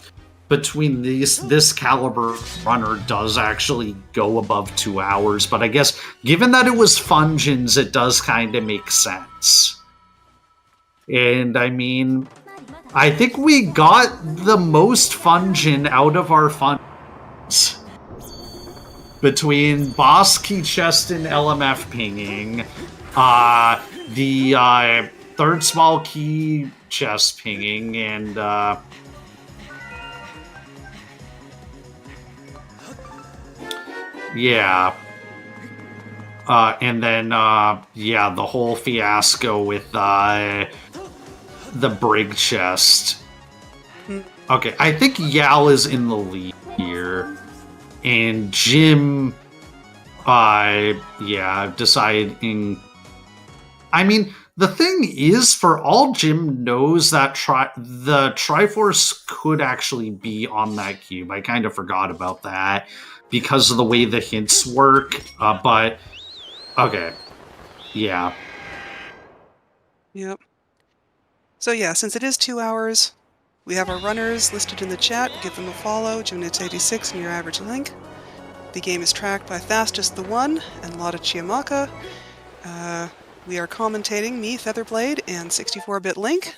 between this caliber runner does actually go above 2 hours, but I guess given that it was Fungens, it does kind of make sense. And I mean, I think we got the most Fungen out of our Fungens. Between Boss Key Chest and LMF pinging, the third small key chest pinging, and yeah. And then, yeah, the whole fiasco with the Brig chest. Okay, I think Yal is in the lead here. And Jim, yeah, deciding... I mean, the thing is, for all Jim knows, that the Triforce could actually be on that cube. I kind of forgot about that, because of the way the hints work, but... Okay. Yeah. Yep. So yeah, since it is 2 hours, we have our runners listed in the chat. Give them a follow, gymnast86 and YourAverageLink. The game is tracked by Fastest the One and Lotta Chiamaka. We are commentating, me, Featherblade, and 64-bit Link.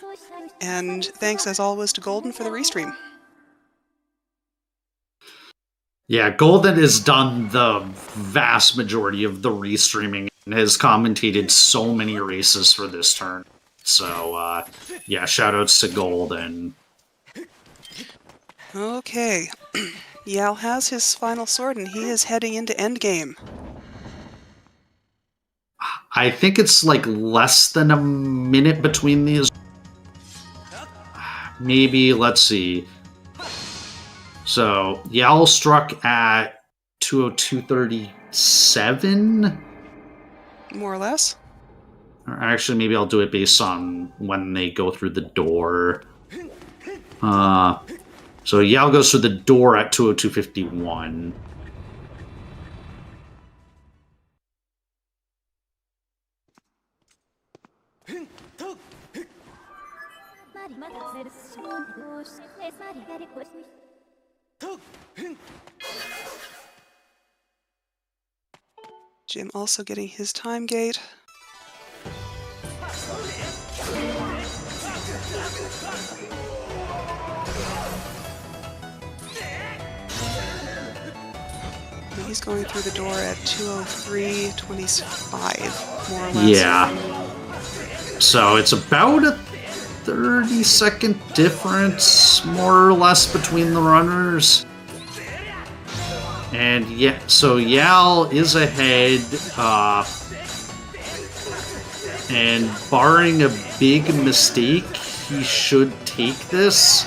And thanks, as always, to Golden for the restream. Yeah, Golden has done the vast majority of the restreaming and has commentated so many races for this turn. So, yeah, shoutouts to Golden. Okay. Yal has his final sword, and he is heading into endgame. I think it's like less than a minute between these. Maybe, let's see. So, Yal struck at 2:02:37? More or less. Or actually, maybe I'll do it based on when they go through the door. So Yao goes through the door at 2:02:51. Jim also getting his time gate. And he's going through the door at 2:03:25, more or less. Yeah. So it's about a 30-second difference, more or less, between the runners. And yeah, so Yal is ahead, and barring a big mistake, he should take this.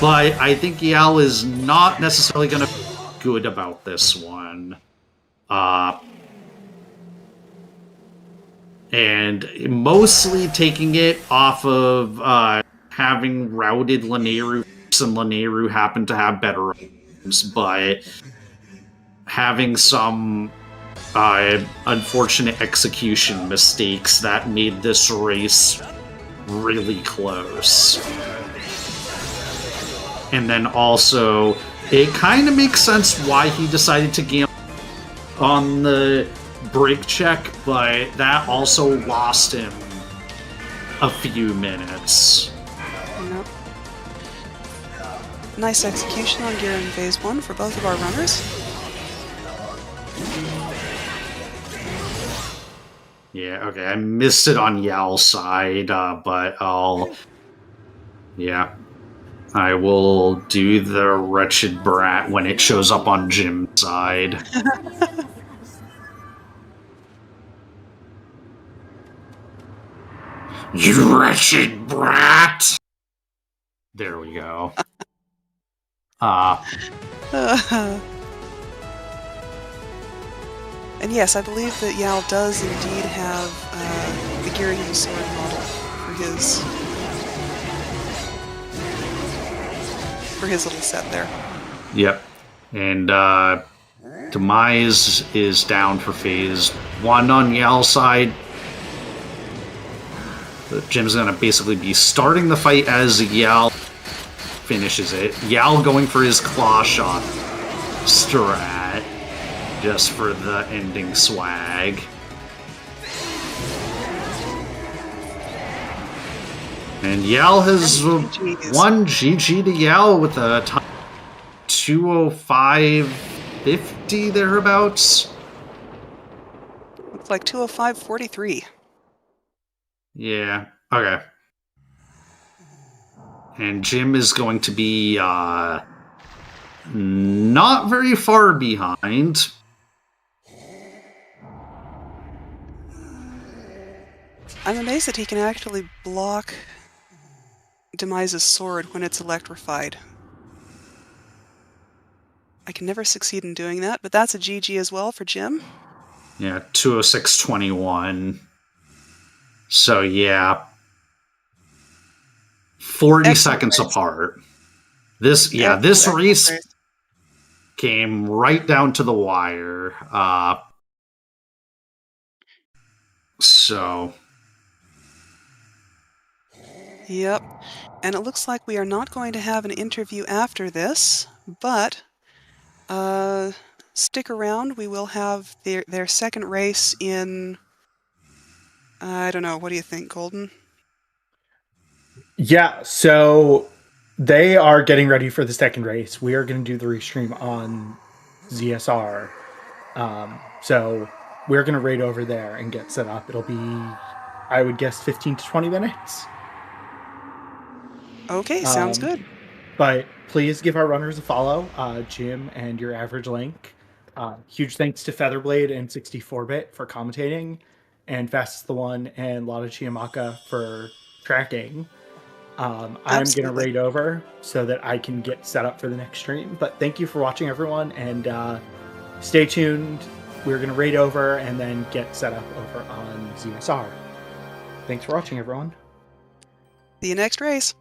But I think Yal is not necessarily going to be good about this one. And mostly taking it off of having routed Laneru, and Laneru happen to have better items, but having some unfortunate execution mistakes that made this race really close. And then also, it kind of makes sense why he decided to gamble on the brake check, but that also lost him a few minutes. Yep. Nice execution on gear in phase 1 for both of our runners. Yeah, okay, I missed it on Yal's side, but I will do the wretched brat when it shows up on Jim's side. You wretched brat! There we go. And yes, I believe that Yal does indeed have the gearing of a sword model for his little set there. Yep. And Demise is down for phase 1 on Yal's side. So Jim's going to basically be starting the fight as Yal finishes it. Yal going for his claw shot strat, just for the ending swag. And Yal has won. GG to Yal with a time 2:05:50 thereabouts. Looks like 2:05:43. Yeah, okay. And Jim is going to be not very far behind. I'm amazed that he can actually block Demise's sword when it's electrified. I can never succeed in doing that, but that's a GG as well for Jim. Yeah, 2:06:21. So yeah, 40 Excellent seconds race. apart. This race came right down to the wire. So. Yep. And it looks like we are not going to have an interview after this, but stick around. We will have their second race in, I don't know, what do you think, Golden? Yeah, so they are getting ready for the second race. We are going to do the restream on ZSR. So we're going to raid over there and get set up. It'll be, I would guess, 15 to 20 minutes. Okay, sounds good. But please give our runners a follow, Jim and YourAverageLink. Huge thanks to Featherblade and 64-Bit for commentating, and Fastest the One and Lotta Chiamaka for tracking. I'm going to raid over so that I can get set up for the next stream. But thank you for watching, everyone, and stay tuned. We're going to raid over and then get set up over on ZSR. Thanks for watching, everyone. See you next race.